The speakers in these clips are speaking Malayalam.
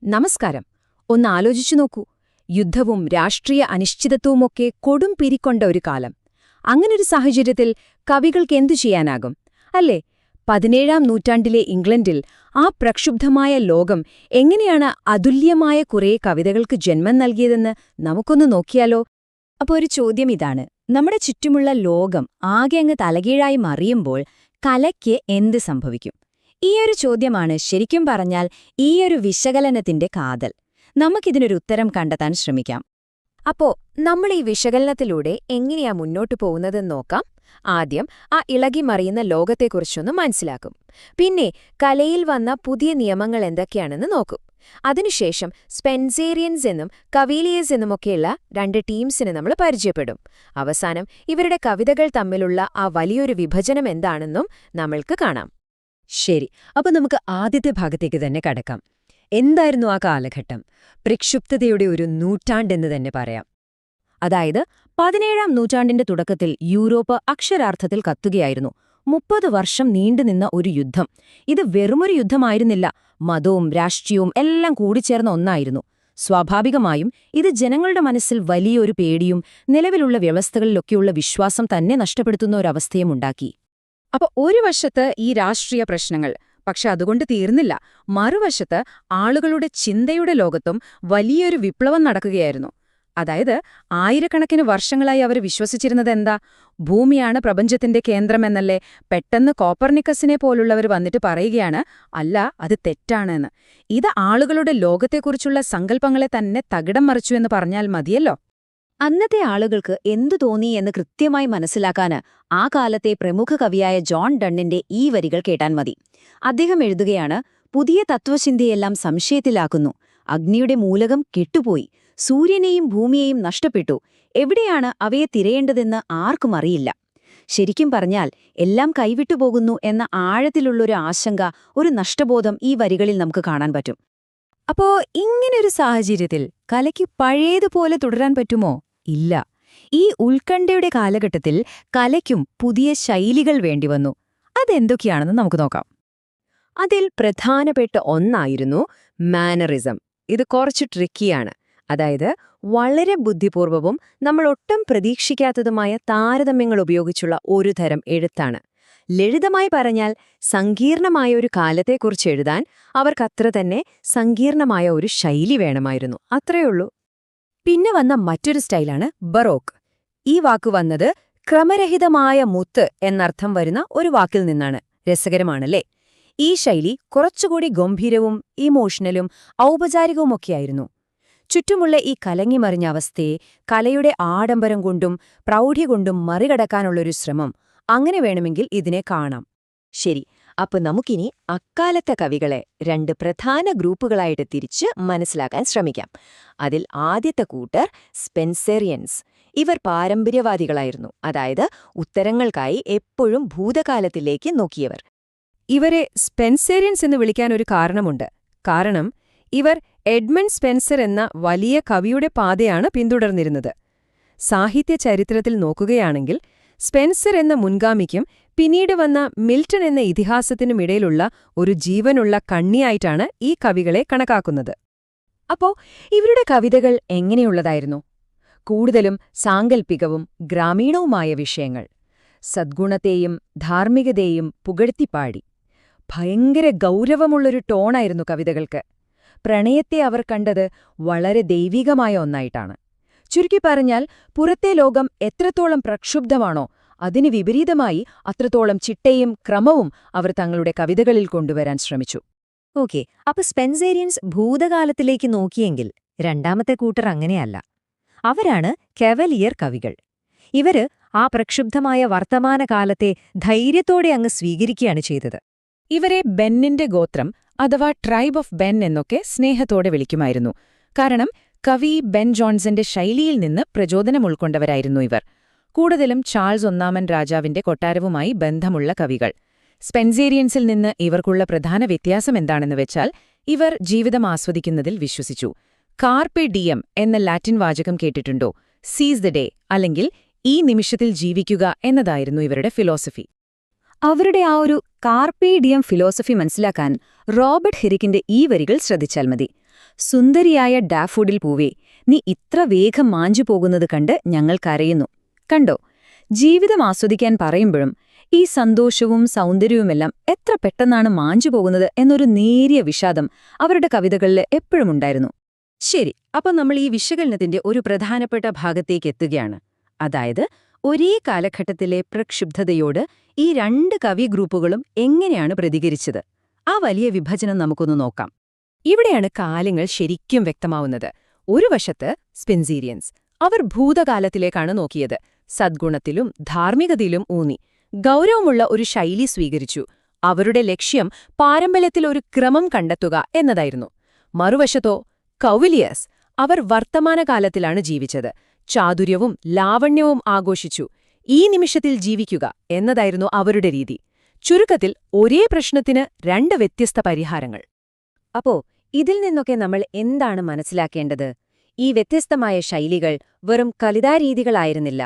നമസ്കാരം. ഒന്ന് ആലോചിച്ചു നോക്കൂ. യുദ്ധവും രാഷ്ട്രീയ അനിശ്ചിതത്വവുമൊക്കെ കൊടും പിരിക്കൊണ്ട ഒരു കാലം. അങ്ങനൊരു സാഹചര്യത്തിൽ കവികൾക്ക് എന്തു ചെയ്യാനാകും? അല്ലേ? 17ാം നൂറ്റാണ്ടിലെ ഇംഗ്ലണ്ടിൽ ആ പ്രക്ഷുബ്ധമായ ലോകം എങ്ങനെയാണ് അതുല്യമായ കുറേ കവിതകൾക്ക് ജന്മം നൽകിയതെന്ന് നമുക്കൊന്ന് നോക്കിയാലോ? അപ്പോൾ ഒരു ചോദ്യം ഇതാണ്. നമ്മുടെ ചുറ്റുമുള്ള ലോകം ആകെ അങ്ങ് തലകീഴായി മറിയുമ്പോൾ കലയ്ക്ക് എന്ത് സംഭവിക്കും? ഈയൊരു ചോദ്യമാണ് ശരിക്കും പറഞ്ഞാൽ ഈയൊരു വിശകലനത്തിന്റെ കാതൽ. നമുക്കിതിനൊരു ഉത്തരം കണ്ടെത്താൻ ശ്രമിക്കാം. അപ്പോ നമ്മൾ ഈ വിശകലനത്തിലൂടെ എങ്ങനെയാ മുന്നോട്ടു പോകുന്നതെന്ന് നോക്കാം. ആദ്യം ആ ഇളകിമറിയുന്ന ലോകത്തെക്കുറിച്ചൊന്ന് മനസ്സിലാക്കും. പിന്നെ കലയിൽ വന്ന പുതിയ നിയമങ്ങൾ എന്തൊക്കെയാണെന്ന് നോക്കും. അതിനുശേഷം സ്പെൻസേറിയൻസ് എന്നും കവീലിയേഴ്സ് എന്നുമൊക്കെയുള്ള രണ്ട് ടീംസിനെ നമ്മൾ പരിചയപ്പെടും. അവസാനം ഇവരുടെ കവിതകൾ തമ്മിലുള്ള ആ വലിയൊരു വിഭജനം എന്താണെന്നും നമ്മൾക്ക് കാണാം. ശരി, അപ്പൊ നമുക്ക് ആദ്യത്തെ ഭാഗത്തേക്ക് തന്നെ കടക്കാം. എന്തായിരുന്നു ആ കാലഘട്ടം? പ്രക്ഷുബ്ധതയുടെ ഒരു നൂറ്റാണ്ടെന്ന് തന്നെ പറയാം. അതായത് 17ാം നൂറ്റാണ്ടിന്റെ തുടക്കത്തിൽ യൂറോപ്പ് അക്ഷരാർത്ഥത്തിൽ കത്തുകയായിരുന്നു. 30 വർഷം നീണ്ടുനിന്ന ഒരു യുദ്ധം. ഇത് വെറുമൊരു യുദ്ധമായിരുന്നില്ല. മതവും രാഷ്ട്രീയവും എല്ലാം കൂടിച്ചേർന്ന ഒന്നായിരുന്നു. സ്വാഭാവികമായും ഇത് ജനങ്ങളുടെ മനസ്സിൽ വലിയൊരു പേടിയും നിലവിലുള്ള വ്യവസ്ഥകളിലൊക്കെയുള്ള വിശ്വാസം തന്നെ നഷ്ടപ്പെടുത്തുന്ന ഒരവസ്ഥയും ഉണ്ടാക്കി. അപ്പൊ ഒരു വശത്ത് ഈ രാഷ്ട്രീയ പ്രശ്നങ്ങൾ, പക്ഷെ അതുകൊണ്ട് തീർന്നില്ല. മറുവശത്ത് ആളുകളുടെ ചിന്തയുടെ ലോകത്തും വലിയൊരു വിപ്ലവം നടക്കുകയായിരുന്നു. അതായത് ആയിരക്കണക്കിന് വർഷങ്ങളായി അവർ വിശ്വസിച്ചിരുന്നത് എന്താ? ഭൂമിയാണ് പ്രപഞ്ചത്തിന്റെ കേന്ദ്രമെന്നല്ലേ? പെട്ടെന്ന് കോപ്പർനിക്കസിനെ പോലുള്ളവർ വന്നിട്ട് പറയുകയാണ്, അല്ല, അത് തെറ്റാണെന്ന്. ഇത് ആളുകളുടെ ലോകത്തെക്കുറിച്ചുള്ള സങ്കല്പങ്ങളെ തന്നെ തകിടം മറിച്ചു എന്ന് പറഞ്ഞാൽ മതിയല്ലോ. അന്നത്തെ ആളുകൾക്ക് എന്തു തോന്നി എന്ന് കൃത്യമായി മനസ്സിലാക്കാന് ആ കാലത്തെ പ്രമുഖ കവിയായ ജോൺ ഡണ്ണിന്റെ ഈ വരികൾ കേട്ടാൻ മതി. അദ്ദേഹം എഴുതുകയാണ്, പുതിയ തത്വചിന്തയെല്ലാം സംശയത്തിലാക്കുന്നു. അഗ്നിയുടെ മൂലകം കെട്ടുപോയി. സൂര്യനെയും ഭൂമിയെയും നഷ്ടപ്പെട്ടു. എവിടെയാണ് അവയെ തിരയേണ്ടതെന്ന് ആർക്കും അറിയില്ല. ശരിക്കും പറഞ്ഞാൽ എല്ലാം കൈവിട്ടുപോകുന്നു എന്ന ആഴത്തിലുള്ളൊരു ആശങ്ക, ഒരു നഷ്ടബോധം ഈ വരികളിൽ നമുക്ക് കാണാൻ പറ്റും. അപ്പോ ഇങ്ങനൊരു സാഹചര്യത്തിൽ കലയ്ക്ക് പഴയതുപോലെ തുടരാൻ പറ്റുമോ? ഇല്ല. ഈ ഉത്കണ്ഠയുടെ കാലഘട്ടത്തിൽ കലയ്ക്കും പുതിയ ശൈലികൾ വേണ്ടിവന്നു. അതെന്തൊക്കെയാണെന്ന് നമുക്ക് നോക്കാം. അതിൽ പ്രധാനപ്പെട്ട ഒന്നായിരുന്നു മാനറിസം. ഇത് കുറച്ച് ട്രിക്കിയാണ്. അതായത് വളരെ ബുദ്ധിപൂർവവും നമ്മൾ ഒട്ടും പ്രതീക്ഷിക്കാത്തതുമായ താരതമ്യങ്ങൾ ഉപയോഗിച്ചുള്ള ഒരു തരം എഴുത്താണ്. ലളിതമായി പറഞ്ഞാൽ സങ്കീർണമായ ഒരു കാലത്തെക്കുറിച്ച് എഴുതാൻ അവർക്കത്ര തന്നെ സങ്കീർണമായ ഒരു ശൈലി വേണമായിരുന്നു. അത്രയുള്ളൂ. പിന്നെ വന്ന മറ്റൊരു സ്റ്റൈലാണ് ബറോക്ക്. ഈ വാക്കു വന്നത് ക്രമരഹിതമായ മുത്ത് എന്നർത്ഥം വരുന്ന ഒരു വാക്കിൽ നിന്നാണ്. രസകരമാണല്ലേ? ഈ ശൈലി കുറച്ചുകൂടി ഗംഭീരവും ഇമോഷണലും ഔപചാരികവുമൊക്കെയായിരുന്നു. ചുറ്റുമുള്ള ഈ കലങ്ങിമറിഞ്ഞ അവസ്ഥയെ കലയുടെ ആഡംബരം കൊണ്ടും പ്രൗഢി കൊണ്ടും മറികടക്കാനുള്ളൊരു ശ്രമം, അങ്ങനെ വേണമെങ്കിൽ ഇതിനെ കാണാം. ശരി, അപ്പൊ നമുക്കിനി അക്കാലത്തെ കവികളെ രണ്ട് പ്രധാന ഗ്രൂപ്പുകളായിട്ട് തിരിച്ച് മനസ്സിലാക്കാൻ ശ്രമിക്കാം. അതിൽ ആദ്യത്തെ കൂട്ടർ സ്പെൻസേറിയൻസ്. ഇവർ പാരമ്പര്യവാദികളായിരുന്നു. അതായത് ഉത്തരങ്ങൾക്കായി എപ്പോഴും ഭൂതകാലത്തിലേക്ക് നോക്കിയവർ. ഇവരെ സ്പെൻസേറിയൻസ് എന്ന് വിളിക്കാൻ ഒരു കാരണമുണ്ട്. കാരണം ഇവർ എഡ്മണ്ട് സ്പെൻസർ എന്ന വലിയ കവിയുടെ പാതയാണ് പിന്തുടർന്നിരുന്നത്. സാഹിത്യ ചരിത്രത്തിൽ നോക്കുകയാണെങ്കിൽ സ്പെൻസർ എന്ന മുൻഗാമിക്കും പിന്നീട് വന്ന മിൽട്ടൺ എന്ന ഇതിഹാസത്തിനുമിടയിലുള്ള ഒരു ജീവനുള്ള കണ്ണിയായിട്ടാണ് ഈ കവികളെ കണക്കാക്കുന്നത്. അപ്പോ ഇവരുടെ കവിതകൾ എങ്ങനെയുള്ളതായിരുന്നു? കൂടുതലും സാങ്കൽപ്പികവും ഗ്രാമീണവുമായ വിഷയങ്ങൾ. സദ്ഗുണത്തെയും ധാർമ്മികതയെയും പുകഴ്ത്തിപ്പാടി. ഭയങ്കര ഗൗരവമുള്ളൊരു ടോണായിരുന്നു കവിതകൾക്ക്. പ്രണയത്തെ അവർ കണ്ടത് വളരെ ദൈവികമായ ഒന്നായിട്ടാണ്. ചുരുക്കി പറഞ്ഞാൽ പുറത്തെ ലോകം എത്രത്തോളം പ്രക്ഷുബ്ധമാണോ അതിന് വിപരീതമായി അത്രത്തോളം ചിട്ടയും ക്രമവും അവർ തങ്ങളുടെ കവിതകളിൽ കൊണ്ടുവരാൻ ശ്രമിച്ചു. ഓക്കെ, അപ്പൊ സ്പെൻസേറിയൻസ് ഭൂതകാലത്തിലേക്ക് നോക്കിയെങ്കിൽ രണ്ടാമത്തെ കൂട്ടർ അങ്ങനെയല്ല. അവരാണ് കവലിയർ കവികൾ. ഇവര് ആ പ്രക്ഷുബ്ധമായ വർത്തമാനകാലത്തെ ധൈര്യത്തോടെ അങ്ങ് സ്വീകരിക്കുകയാണ് ചെയ്തത്. ഇവരെ ബെന്നിന്റെ ഗോത്രം അഥവാ ട്രൈബ് ഓഫ് ബെൻ എന്നൊക്കെ സ്നേഹത്തോടെ വിളിക്കുമായിരുന്നു. കാരണം കവി ബെൻ ജോൺസന്റെ ശൈലിയിൽ നിന്ന് പ്രചോദനം ഉൾക്കൊണ്ടവരായിരുന്നു ഇവർ. കൂടുതലും ചാൾസ് ഒന്നാമൻ രാജാവിന്റെ കൊട്ടാരവുമായി ബന്ധമുള്ള കവികൾ. സ്പെൻസേറിയൻസിൽ നിന്ന് ഇവർക്കുള്ള പ്രധാന വ്യത്യാസം എന്താണെന്ന് വെച്ചാൽ ഇവർ ജീവിതം ആസ്വദിക്കുന്നതിൽ വിശ്വസിച്ചു. കാർപെ ഡിയം എന്ന ലാറ്റിൻ വാചകം കേട്ടിട്ടുണ്ടോ? സീസ് ദ ഡേ, അല്ലെങ്കിൽ ഈ നിമിഷത്തിൽ ജീവിക്കുക എന്നതായിരുന്നു ഇവരുടെ ഫിലോസഫി. അവരുടെ ആ ഒരു കാർപെ ഡിയം ഫിലോസഫി മനസ്സിലാക്കാൻ റോബർട്ട് ഹെറിക്കിന്റെ ഈ വരികൾ ശ്രദ്ധിച്ചാൽ മതി. സുന്ദരിയായ ഡാഫോഡിൽ പൂവേ, നീ ഇത്ര വേഗം മാഞ്ചു പോകുന്നത് കണ്ട് ഞങ്ങൾ കരയുന്നു. കണ്ടോ, ജീവിതം ആസ്വദിക്കാൻ പറയുമ്പോഴും ഈ സന്തോഷവും സൗന്ദര്യവുമെല്ലാം എത്ര പെട്ടെന്നാണ് മാഞ്ചു പോകുന്നത് എന്നൊരു നേരിയ വിഷാദം അവരുടെ കവിതകളിൽ എപ്പോഴുമുണ്ടായിരുന്നു. ശരി, അപ്പോൾ നമ്മൾ ഈ വിശകലനത്തിന്റെ ഒരു പ്രധാനപ്പെട്ട ഭാഗത്തേക്ക് എത്തുകയാണ്. അതായത്, ഒരേ കാലഘട്ടത്തിലെ പ്രക്ഷുബ്ധതയോട് ഈ രണ്ട് കവി ഗ്രൂപ്പുകളും എങ്ങനെയാണ് പ്രതികരിച്ചത്? ആ വലിയ വിഭജനം നമുക്കൊന്ന് നോക്കാം. ഇവിടെയാണ് കാലങ്ങൾ ശരിക്കും വ്യക്തമാവുന്നത്. ഒരു വശത്ത് സ്പെൻസീരിയൻസ്. അവർ ഭൂതകാലത്തിലേക്കാണ് നോക്കിയത്. സദ്ഗുണത്തിലും ധാർമ്മികതയിലും ഊന്നി ഗൗരവമുള്ള ഒരു ശൈലി സ്വീകരിച്ചു. അവരുടെ ലക്ഷ്യം പാരമ്പര്യത്തിൽ ഒരു ക്രമം കണ്ടെത്തുക എന്നതായിരുന്നു. മറുവശത്തോ കൗവിലിയസ്. അവർ വർത്തമാനകാലത്തിലാണ് ജീവിച്ചത്. ചാതുര്യവും ലാവണ്യവും ആഘോഷിച്ചു. ഈ നിമിഷത്തിൽ ജീവിക്കുക എന്നതായിരുന്നു അവരുടെ രീതി. ചുരുക്കത്തിൽ, ഒരേ പ്രശ്നത്തിന് രണ്ട് വ്യത്യസ്ത പരിഹാരങ്ങൾ. അപ്പോ ഇതിൽ നിന്നൊക്കെ നമ്മൾ എന്താണ് മനസ്സിലാക്കേണ്ടത്? ഈ വ്യത്യസ്തമായ ശൈലികൾ വെറും കലിതാരീതികളായിരുന്നില്ല.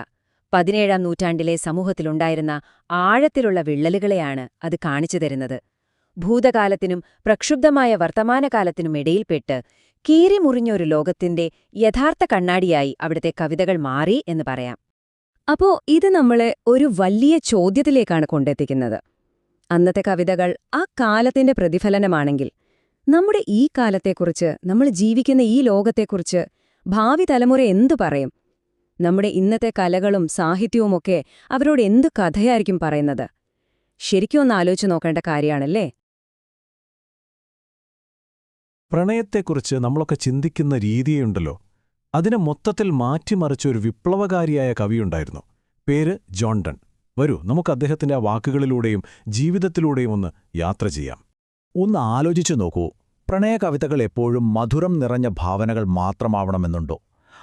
17-ാം നൂറ്റാണ്ടിലെ സമൂഹത്തിലുണ്ടായിരുന്ന ആഴത്തിലുള്ള വിള്ളലുകളെയാണ് അത് കാണിച്ചു തരുന്നത്. ഭൂതകാലത്തിനും പ്രക്ഷുബ്ധമായ വർത്തമാനകാലത്തിനും ഇടയിൽപ്പെട്ട് കീറിമുറിഞ്ഞൊരു ലോകത്തിന്റെ യഥാർത്ഥ കണ്ണാടിയായി അവിടുത്തെ കവിതകൾ മാറി എന്ന് പറയാം. അപ്പോ ഇത് നമ്മളെ ഒരു വലിയ ചോദ്യത്തിലേക്കാണ് കൊണ്ടെത്തിക്കുന്നത്. അന്നത്തെ കവിതകൾ ആ കാലത്തിന്റെ പ്രതിഫലനമാണെങ്കിൽ, നമ്മുടെ ഈ കാലത്തെക്കുറിച്ച്, നമ്മൾ ജീവിക്കുന്ന ഈ ലോകത്തെക്കുറിച്ച് ഭാവി തലമുറ എന്തു പറയും? നമ്മുടെ ഇന്നത്തെ കലകളും സാഹിത്യവുമൊക്കെ അവരോട് എന്തു കഥയായിരിക്കും പറയുന്നത്? ശരിക്കും ഒന്ന് ആലോചിച്ച് നോക്കേണ്ട കാര്യമാണല്ലേ? പ്രണയത്തെക്കുറിച്ച് നമ്മളൊക്കെ ചിന്തിക്കുന്ന രീതിയുണ്ടല്ലോ, അതിനെ മൊത്തത്തിൽ മാറ്റിമറിച്ച ഒരു വിപ്ലവകാരിയായ കവിയുണ്ടായിരുന്നു. പേര് ജോൺ ഡൺ. വരൂ, നമുക്ക് അദ്ദേഹത്തിന്റെ ആ വാക്കുകളിലൂടെയും ജീവിതത്തിലൂടെയും ഒന്ന് യാത്ര ചെയ്യാം. ഒന്ന് ആലോചിച്ചു നോക്കൂ, പ്രണയ കവിതകൾ എപ്പോഴും മധുരം നിറഞ്ഞ ഭാവനകൾ മാത്രമാവണമെന്നുണ്ടോ?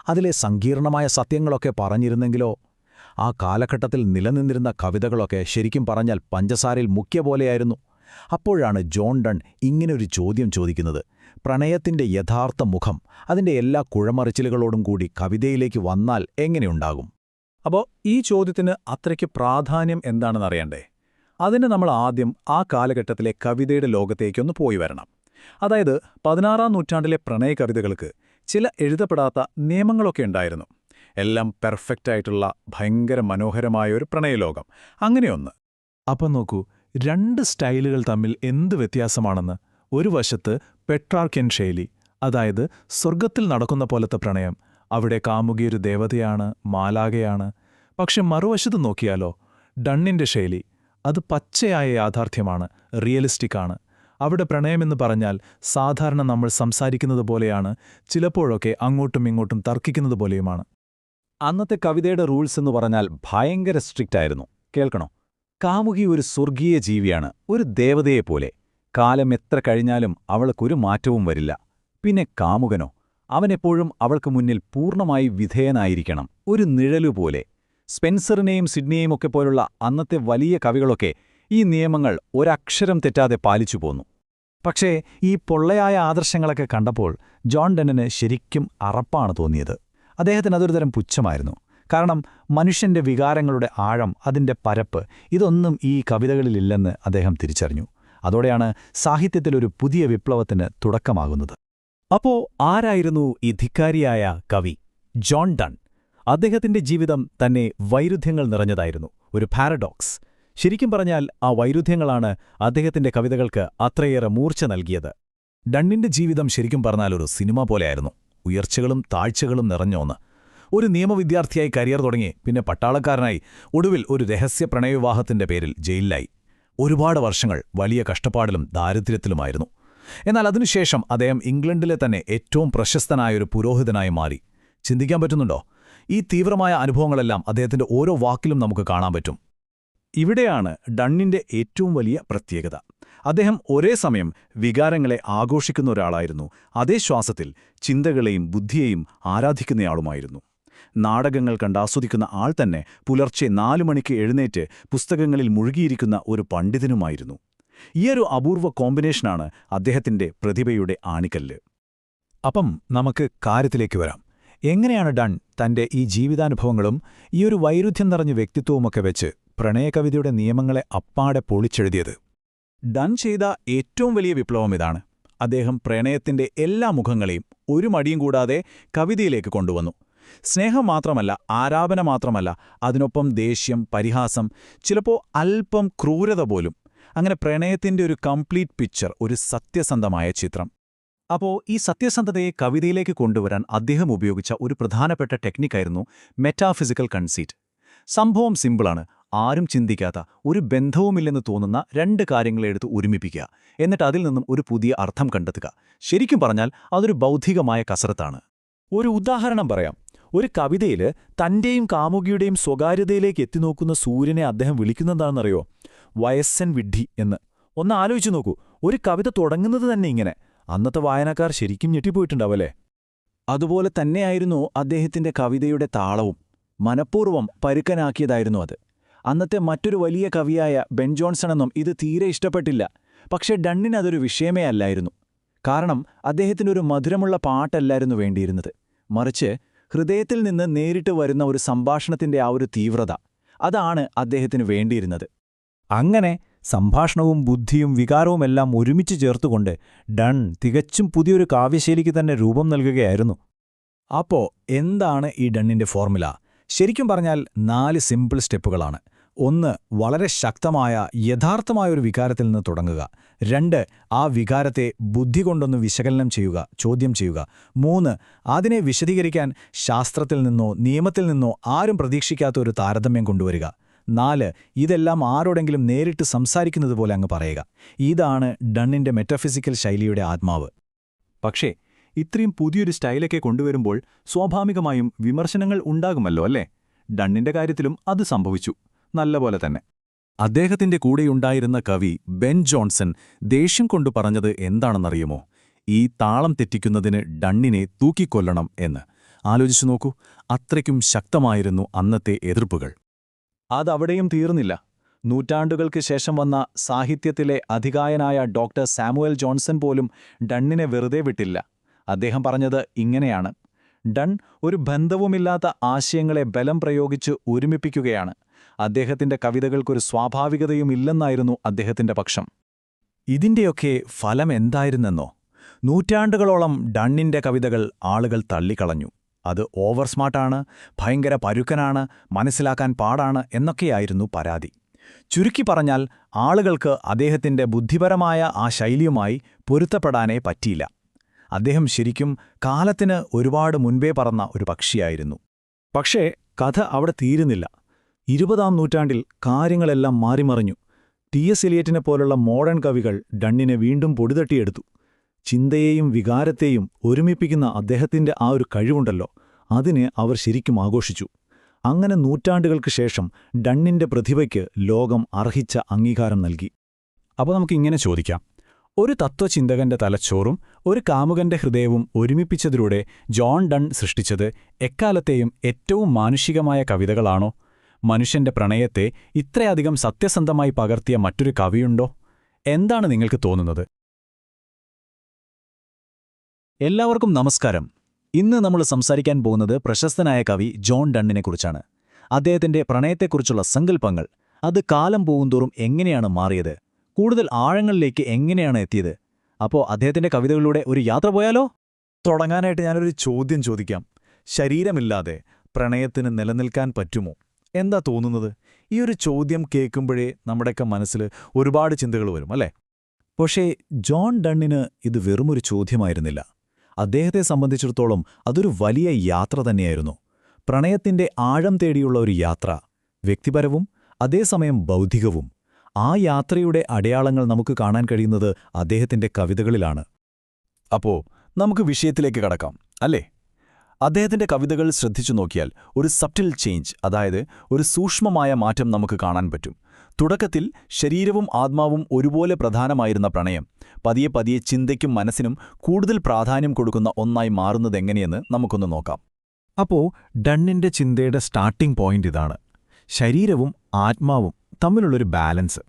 അതിലെ സങ്കീർണമായ സത്യങ്ങളൊക്കെ പറഞ്ഞിരുന്നെങ്കിലോ? ആ കാലഘട്ടത്തിൽ നിലനിന്നിരുന്ന കവിതകളൊക്കെ ശരിക്കും പറഞ്ഞാൽ പഞ്ചസാരയിൽ മുക്കിയ പോലെയായിരുന്നു. അപ്പോഴാണ് ജോൺ ഡൺ ഇങ്ങനൊരു ചോദ്യം ചോദിക്കുന്നത്. പ്രണയത്തിന്റെ യഥാർത്ഥ മുഖം, അതിന്റെ എല്ലാ കുഴമറിച്ചിലുകളോടും കൂടി കവിതയിലേക്ക് വന്നാൽ എങ്ങനെയുണ്ടാകും? അപ്പോൾ ഈ ചോദ്യത്തിന് അത്രയ്ക്ക് പ്രാധാന്യം എന്താണെന്നറിയണ്ടേ? അതിന് നമ്മൾ ആദ്യം ആ കാലഘട്ടത്തിലെ കവിതയുടെ ലോകത്തേക്കൊന്ന് പോയി വരണം. അതായത് 16-ാം നൂറ്റാണ്ടിലെ പ്രണയ കവിതകൾക്ക് ചില എഴുതപ്പെടാത്ത നിയമങ്ങളൊക്കെ ഉണ്ടായിരുന്നു. എല്ലാം പെർഫെക്റ്റായിട്ടുള്ള ഭയങ്കര മനോഹരമായ ഒരു പ്രണയലോകം, അങ്ങനെയൊന്ന്. അപ്പം നോക്കൂ, രണ്ട് സ്റ്റൈലുകൾ തമ്മിൽ എന്ത് വ്യത്യാസമാണെന്ന്. ഒരു വശത്ത് പെട്രാർക്കൻ ശൈലി, അതായത് സ്വർഗത്തിൽ നടക്കുന്ന പോലത്തെ പ്രണയം. അവിടെ കാമുകിയൊരു ദേവതയാണ്, മാലാകയാണ്. പക്ഷെ മറുവശത്ത് നോക്കിയാലോ, ഡണ്ണിന്റെ ശൈലി. അത് പച്ചയായ യാഥാർത്ഥ്യമാണ്, റിയലിസ്റ്റിക്കാണ്. അവിടെ പ്രണയമെന്ന് പറഞ്ഞാൽ സാധാരണ നമ്മൾ സംസാരിക്കുന്നത് പോലെയാണ്, ചിലപ്പോഴൊക്കെ അങ്ങോട്ടും ഇങ്ങോട്ടും തർക്കിക്കുന്നത് പോലെയുമാണ്. അന്നത്തെ കവിതയുടെ റൂൾസ് എന്ന് പറഞ്ഞാൽ ഭയങ്കര സ്ട്രിക്റ്റ് ആയിരുന്നു. കേൾക്കണോ? കാമുകി ഒരു സ്വർഗീയ ജീവിയാണ്, ഒരു ദേവതയെപ്പോലെ. കാലം എത്ര കഴിഞ്ഞാലും അവൾക്കൊരു മാറ്റവും വരില്ല. പിന്നെ കാമുകനോ, അവനെപ്പോഴും അവൾക്ക് മുന്നിൽ പൂർണ്ണമായി വിധേയനായിരിക്കണം, ഒരു നിഴലുപോലെ. സ്പെൻസറിനെയും സിഡ്നിയെയും ഒക്കെ പോലുള്ള അന്നത്തെ വലിയ കവികളൊക്കെ ഈ നിയമങ്ങൾ ഒരക്ഷരം തെറ്റാതെ പാലിച്ചു പോന്നു. പക്ഷേ ഈ പൊള്ളയായ ആദർശങ്ങളൊക്കെ കണ്ടപ്പോൾ ജോൺ ഡണ്ണിന് ശരിക്കും അറപ്പാണ് തോന്നിയത്. അദ്ദേഹത്തിന് അതൊരു തരം പുച്ഛമായിരുന്നു. കാരണം മനുഷ്യന്റെ വികാരങ്ങളുടെ ആഴം, അതിന്റെ പരപ്പ്, ഇതൊന്നും ഈ കവിതകളിലില്ലെന്ന് അദ്ദേഹം തിരിച്ചറിഞ്ഞു. അതോടെയാണ് സാഹിത്യത്തിലൊരു പുതിയ വിപ്ലവത്തിന് തുടക്കമാകുന്നത്. അപ്പോ ആരായിരുന്നു ഈ ധിക്കാരിയായ കവി? John done. അദ്ദേഹത്തിന്റെ ജീവിതം തന്നെ വൈരുദ്ധ്യങ്ങൾ നിറഞ്ഞതായിരുന്നു, ഒരു പാരഡോക്സ്. ശരിക്കും പറഞ്ഞാൽ ആ വൈരുദ്ധ്യങ്ങളാണ് അദ്ദേഹത്തിന്റെ കവിതകൾക്ക് അത്രയേറെ മൂർച്ച നൽകിയത്. ഡണ്ണിന്റെ ജീവിതം ശരിക്കും പറഞ്ഞാൽ ഒരു സിനിമ പോലെയായിരുന്നു. ഉയർച്ചകളും താഴ്ചകളും നിറഞ്ഞോന്ന്. ഒരു നിയമവിദ്യാർത്ഥിയായി കരിയർ തുടങ്ങി, പിന്നെ പട്ടാളക്കാരനായി, ഒടുവിൽ ഒരു രഹസ്യ പ്രണയവിവാഹത്തിന്റെ പേരിൽ ജയിലിലായി. ഒരുപാട് വർഷങ്ങൾ വലിയ കഷ്ടപ്പാടിലും ദാരിദ്ര്യത്തിലുമായിരുന്നു. എന്നാൽ അതിനുശേഷം അദ്ദേഹം ഇംഗ്ലണ്ടിലെ തന്നെ ഏറ്റവും പ്രശസ്തനായൊരു പുരോഹിതനായി മാറി. ചിന്തിക്കാൻ പറ്റുന്നുണ്ടോ? ഈ തീവ്രമായ അനുഭവങ്ങളെല്ലാം അദ്ദേഹത്തിന്റെ ഓരോ വാക്കിലും നമുക്ക് കാണാൻ പറ്റും. ഇവിടെയാണ് ഡണ്ണിന്റെ ഏറ്റവും വലിയ പ്രത്യേകത. അദ്ദേഹം ഒരേ സമയം വികാരങ്ങളെ ആഘോഷിക്കുന്ന ഒരാളായിരുന്നു, അതേ ശ്വാസത്തിൽ ചിന്തകളെയും ബുദ്ധിയെയും ആരാധിക്കുന്നയാളുമായിരുന്നു. നാടകങ്ങൾ കണ്ടാസ്വദിക്കുന്ന ആൾ തന്നെ പുലർച്ചെ 4 മണിക്ക് എഴുന്നേറ്റ് പുസ്തകങ്ങളിൽ മുഴുകിയിരിക്കുന്ന ഒരു പണ്ഡിതനുമായിരുന്നു. ഈയൊരു അപൂർവ കോമ്പിനേഷനാണ് അദ്ദേഹത്തിന്റെ പ്രതിഭയുടെ ആണിക്കല്ല്. അപ്പം നമുക്ക് കാര്യത്തിലേക്ക് വരാം. എങ്ങനെയാണ് ഡൺ തന്റെ ഈ ജീവിതാനുഭവങ്ങളും ഈയൊരു വൈരുദ്ധ്യം നിറഞ്ഞ വ്യക്തിത്വവുമൊക്കെ വെച്ച് പ്രണയകവിതയുടെ നിയമങ്ങളെ അപ്പാടെ പൊളിച്ചെഴുതിയത്? ഡൺ ചെയ്ത ഏറ്റവും വലിയ വിപ്ലവം ഇതാണ്. അദ്ദേഹം പ്രണയത്തിന്റെ എല്ലാ മുഖങ്ങളെയും ഒരു മടിയും കൂടാതെ കവിതയിലേക്ക് കൊണ്ടുവന്നു. സ്നേഹം മാത്രമല്ല, ആരാധന മാത്രമല്ല, അതിനൊപ്പം ദേഷ്യം, പരിഹാസം, ചിലപ്പോൾ അല്പം ക്രൂരത പോലും. അങ്ങനെ പ്രണയത്തിന്റെ ഒരു കംപ്ലീറ്റ് പിക്ചർ, ഒരു സത്യസന്ധമായ ചിത്രം. അപ്പോൾ ഈ സത്യസന്ധതയെ കവിതയിലേക്ക് കൊണ്ടുവരാൻ അദ്ദേഹം ഉപയോഗിച്ച ഒരു പ്രധാനപ്പെട്ട ടെക്നിക്കായിരുന്നു മെറ്റാഫിസിക്കൽ കൺസീറ്റ്. സംഭവം സിമ്പിളാണ്. ആരും ചിന്തിക്കാത്ത, ഒരു ബന്ധവുമില്ലെന്ന് തോന്നുന്ന രണ്ട് കാര്യങ്ങളെടുത്ത് ഒരുമിപ്പിക്കുക, എന്നിട്ട് അതിൽ നിന്നും ഒരു പുതിയ അർത്ഥം കണ്ടെത്തുക. ശരിക്കും പറഞ്ഞാൽ അതൊരു ബൗദ്ധികമായ കസരത്താണ്. ഒരു ഉദാഹരണം പറയാം. ഒരു കവിതയിൽ തന്റെയും കാമുകിയുടെയും സ്വകാര്യതയിലേക്ക് എത്തിനോക്കുന്ന സൂര്യനെ അദ്ദേഹം വിളിക്കുന്നതാണെന്നറിയോ? വയസ്സൻ വിഡ്ഢി എന്ന്. ഒന്ന് ആലോചിച്ചു നോക്കൂ, ഒരു കവിത തുടങ്ങുന്നത് തന്നെ ഇങ്ങനെ. അന്നത്തെ വായനക്കാർ ശരിക്കും ഞെട്ടിപ്പോയിട്ടുണ്ടാവല്ലേ? അതുപോലെ തന്നെയായിരുന്നു അദ്ദേഹത്തിന്റെ കവിതയുടെ താളവും. മനഃപൂർവ്വം പരുക്കനാക്കിയതായിരുന്നു അത്. അന്നത്തെ മറ്റൊരു വലിയ കവിയായ ബെൻ ജോൺസണൊന്നും ഇത് തീരെ ഇഷ്ടപ്പെട്ടില്ല. പക്ഷേ ഡണ്ണിന് അതൊരു വിഷയമേ അല്ലായിരുന്നു. കാരണം അദ്ദേഹത്തിനൊരു മധുരമുള്ള പാട്ടല്ലായിരുന്നു വേണ്ടിയിരുന്നത്, മറിച്ച് ഹൃദയത്തിൽ നിന്ന് നേരിട്ട് വരുന്ന ഒരു സംഭാഷണത്തിന്റെ ആ ഒരു തീവ്രത, അതാണ് അദ്ദേഹത്തിന് വേണ്ടിയിരുന്നത്. അങ്ങനെ സംഭാഷണവും ബുദ്ധിയും വികാരവുമെല്ലാം ഒരുമിച്ച് ചേർത്തുകൊണ്ട് ഡൺ തികച്ചും പുതിയൊരു കാവ്യശൈലിക്ക് തന്നെ രൂപം നൽകുകയായിരുന്നു. അപ്പോ എന്താണ് ഈ ഡണ്ണിന്റെ ഫോർമുല? ശരിക്കും പറഞ്ഞാൽ 4 സിമ്പിൾ സ്റ്റെപ്പുകളാണ്. 1. വളരെ ശക്തമായ, യഥാർത്ഥമായ ഒരു വികാരത്തിൽ നിന്ന് തുടങ്ങുക. 2. ആ വികാരത്തെ ബുദ്ധി കൊണ്ടൊന്ന് വിശകലനം ചെയ്യുക, ചോദ്യം ചെയ്യുക. 3. അതിനെ വിശദീകരിക്കാൻ ശാസ്ത്രത്തിൽ നിന്നോ നിയമത്തിൽ നിന്നോ ആരും പ്രതീക്ഷിക്കാത്ത ഒരു താരതമ്യം കൊണ്ടുവരിക. 4. ഇതെല്ലാം ആരോടെങ്കിലും നേരിട്ട് സംസാരിക്കുന്നത് പോലെ അങ്ങ് പറയുക. ഇതാണ് ഡണ്ണിന്റെ മെറ്റഫിസിക്കൽ ശൈലിയുടെ ആത്മാവ്. പക്ഷേ ഇത്രയും പുതിയൊരു സ്റ്റൈലൊക്കെ കൊണ്ടുവരുമ്പോൾ സ്വാഭാവികമായും വിമർശനങ്ങൾ ഉണ്ടാകുമല്ലോ അല്ലേ? ഡണ്ണിന്റെ കാര്യത്തിലും അത് സംഭവിച്ചു, നല്ലപോലെ തന്നെ. അദ്ദേഹത്തിന്റെ കൂടെയുണ്ടായിരുന്ന കവി ബെൻ ജോൺസൺ ദേഷ്യം കൊണ്ടു പറഞ്ഞത് എന്താണെന്നറിയുമോ? ഈ താളം തെറ്റിക്കുന്നതിന് ഡണ്ണിനെ തൂക്കിക്കൊല്ലണം എന്ന്. ആലോചിച്ചു നോക്കൂ, അത്രയ്ക്കും ശക്തമായിരുന്നു അന്നത്തെ എതിർപ്പുകൾ. അതവിടെയും തീർന്നില്ല. നൂറ്റാണ്ടുകൾക്ക് ശേഷം വന്ന സാഹിത്യത്തിലെ അധികായനായ ഡോക്ടർ സാമുവൽ ജോൺസൺ പോലും ഡണ്ണിനെ വെറുതെ വിട്ടില്ല. അദ്ദേഹം പറഞ്ഞത് ഇങ്ങനെയാണ്: ഡൺ ഒരു ബന്ധവുമില്ലാത്ത ആശയങ്ങളെ ബലം പ്രയോഗിച്ച് ഒരുമിപ്പിക്കുകയാണ്. അദ്ദേഹത്തിന്റെ കവിതകൾക്കൊരു സ്വാഭാവികതയുമില്ലെന്നായിരുന്നു അദ്ദേഹത്തിന്റെ പക്ഷം. ഇതിന്റെയൊക്കെ ഫലം എന്തായിരുന്നെന്നോ? നൂറ്റാണ്ടുകളോളം ഡണ്ണിന്റെ കവിതകൾ ആളുകൾ തള്ളിക്കളഞ്ഞു. അത് ഓവർ സ്മാർട്ടാണ്, ഭയങ്കര പരുക്കനാണ്, മനസ്സിലാക്കാൻ പാടാണ് എന്നൊക്കെയായിരുന്നു പരാതി. ചുരുക്കി പറഞ്ഞാൽ ആളുകൾക്ക് അദ്ദേഹത്തിന്റെ ബുദ്ധിപരമായ ആ ശൈലിയുമായി പൊരുത്തപ്പെടാനേ പറ്റിയില്ല. അദ്ദേഹം ശരിക്കും കാലത്തിന് ഒരുപാട് മുൻപേ പറന്ന ഒരു പക്ഷിയായിരുന്നു. പക്ഷേ കഥ അവിടെ തീരുന്നില്ല. 20-ാം നൂറ്റാണ്ടിൽ കാര്യങ്ങളെല്ലാം മാറിമറിഞ്ഞു. ടി.എസ്. എലിയറ്റിനെ പോലുള്ള മോഡേൺ കവികൾ ഡണ്ണിനെ വീണ്ടും പൊടിതട്ടിയെടുത്തു. ചിന്തയെയും വികാരത്തെയും ഒരുമിപ്പിക്കുന്ന അദ്ദേഹത്തിന്റെ ആ ഒരു കഴിവുണ്ടല്ലോ, അതിനെ അവർ ശരിക്കും ആഘോഷിച്ചു. അങ്ങനെ നൂറ്റാണ്ടുകൾക്ക് ശേഷം ഡണ്ണിന്റെ പ്രതിഭയ്ക്ക് ലോകം അർഹിച്ച അംഗീകാരം നൽകി. അപ്പോൾ നമുക്കിങ്ങനെ ചോദിക്കാം, ഒരു തത്വചിന്തകന്റെ തലച്ചോറും ഒരു കാമുകന്റെ ഹൃദയവും ഒരുമിപ്പിച്ചതിലൂടെ ജോൺ ഡൺ സൃഷ്ടിച്ചത് എക്കാലത്തെയും ഏറ്റവും മാനുഷികമായ കവിതകളാണോ? മനുഷ്യന്റെ പ്രണയത്തെ ഇത്രയധികം സത്യസന്ധമായി പകർത്തിയ മറ്റൊരു കവിയുണ്ടോ? എന്താണ് നിങ്ങൾക്ക് തോന്നുന്നത്? എല്ലാവർക്കും നമസ്കാരം. ഇന്ന് നമ്മൾ സംസാരിക്കാൻ പോകുന്നത് പ്രശസ്തനായ കവി ജോൺ ഡണ്ണിനെക്കുറിച്ചാണ്. അദ്ദേഹത്തിന്റെ പ്രണയത്തെക്കുറിച്ചുള്ള സങ്കല്പങ്ങൾ, അത് കാലം പോകുന്തോറും എങ്ങനെയാണ് മാറിയത്, കൂടുതൽ ആഴങ്ങളിലേക്ക് എങ്ങനെയാണ് എത്തിയത്. അപ്പോൾ അദ്ദേഹത്തിന്റെ കവിതകളിലൂടെ ഒരു യാത്ര പോയാലോ? തുടങ്ങാനായിട്ട് ഞാനൊരു ചോദ്യം ചോദിക്കാം. ശരീരമില്ലാതെ പ്രണയത്തിന് നിലനിൽക്കാൻ പറ്റുമോ? എന്താ തോന്നുന്നത്? ഈ ഒരു ചോദ്യം കേൾക്കുമ്പോഴേ നമ്മുടെയൊക്കെ മനസ്സിൽ ഒരുപാട് ചിന്തകൾ വരും, അല്ലേ? പക്ഷേ ജോൺ ഡണ്ണിന് ഇത് വെറുമൊരു ചോദ്യമായിരുന്നില്ല. അദ്ദേഹത്തെ സംബന്ധിച്ചിടത്തോളം അതൊരു വലിയ യാത്ര തന്നെയായിരുന്നു. പ്രണയത്തിന്റെ ആഴം തേടിയുള്ള ഒരു യാത്ര, വ്യക്തിപരവും അതേസമയം ബൗദ്ധികവും. ആ യാത്രയുടെ അടയാളങ്ങൾ നമുക്ക് കാണാൻ കഴിയുന്നത് അദ്ദേഹത്തിന്റെ കവിതകളിലാണ്. അപ്പോ നമുക്ക് വിഷയത്തിലേക്ക് കടക്കാം, അല്ലേ? അദ്ദേഹത്തിന്റെ കവിതകൾ ശ്രദ്ധിച്ചു നോക്കിയാൽ ഒരു സബ്റ്റിൽ ചേഞ്ച്, അതായത് ഒരു സൂക്ഷ്മമായ മാറ്റം നമുക്ക് കാണാൻ പറ്റും. തുടക്കത്തിൽ ശരീരവും ആത്മാവും ഒരുപോലെ പ്രധാനമായിരുന്ന പ്രണയം പതിയെ പതിയെ ചിന്തയ്ക്കും മനസ്സിനും കൂടുതൽ പ്രാധാന്യം കൊടുക്കുന്ന ഒന്നായി മാറുന്നതെങ്ങനെയെന്ന് നമുക്കൊന്ന് നോക്കാം. അപ്പോൾ ഡണ്ണിന്റെ ചിന്തയുടെ സ്റ്റാർട്ടിംഗ് പോയിന്റ് ഇതാണ്: ശരീരവും ആത്മാവും തമ്മിലുള്ളൊരു ബാലൻസ്.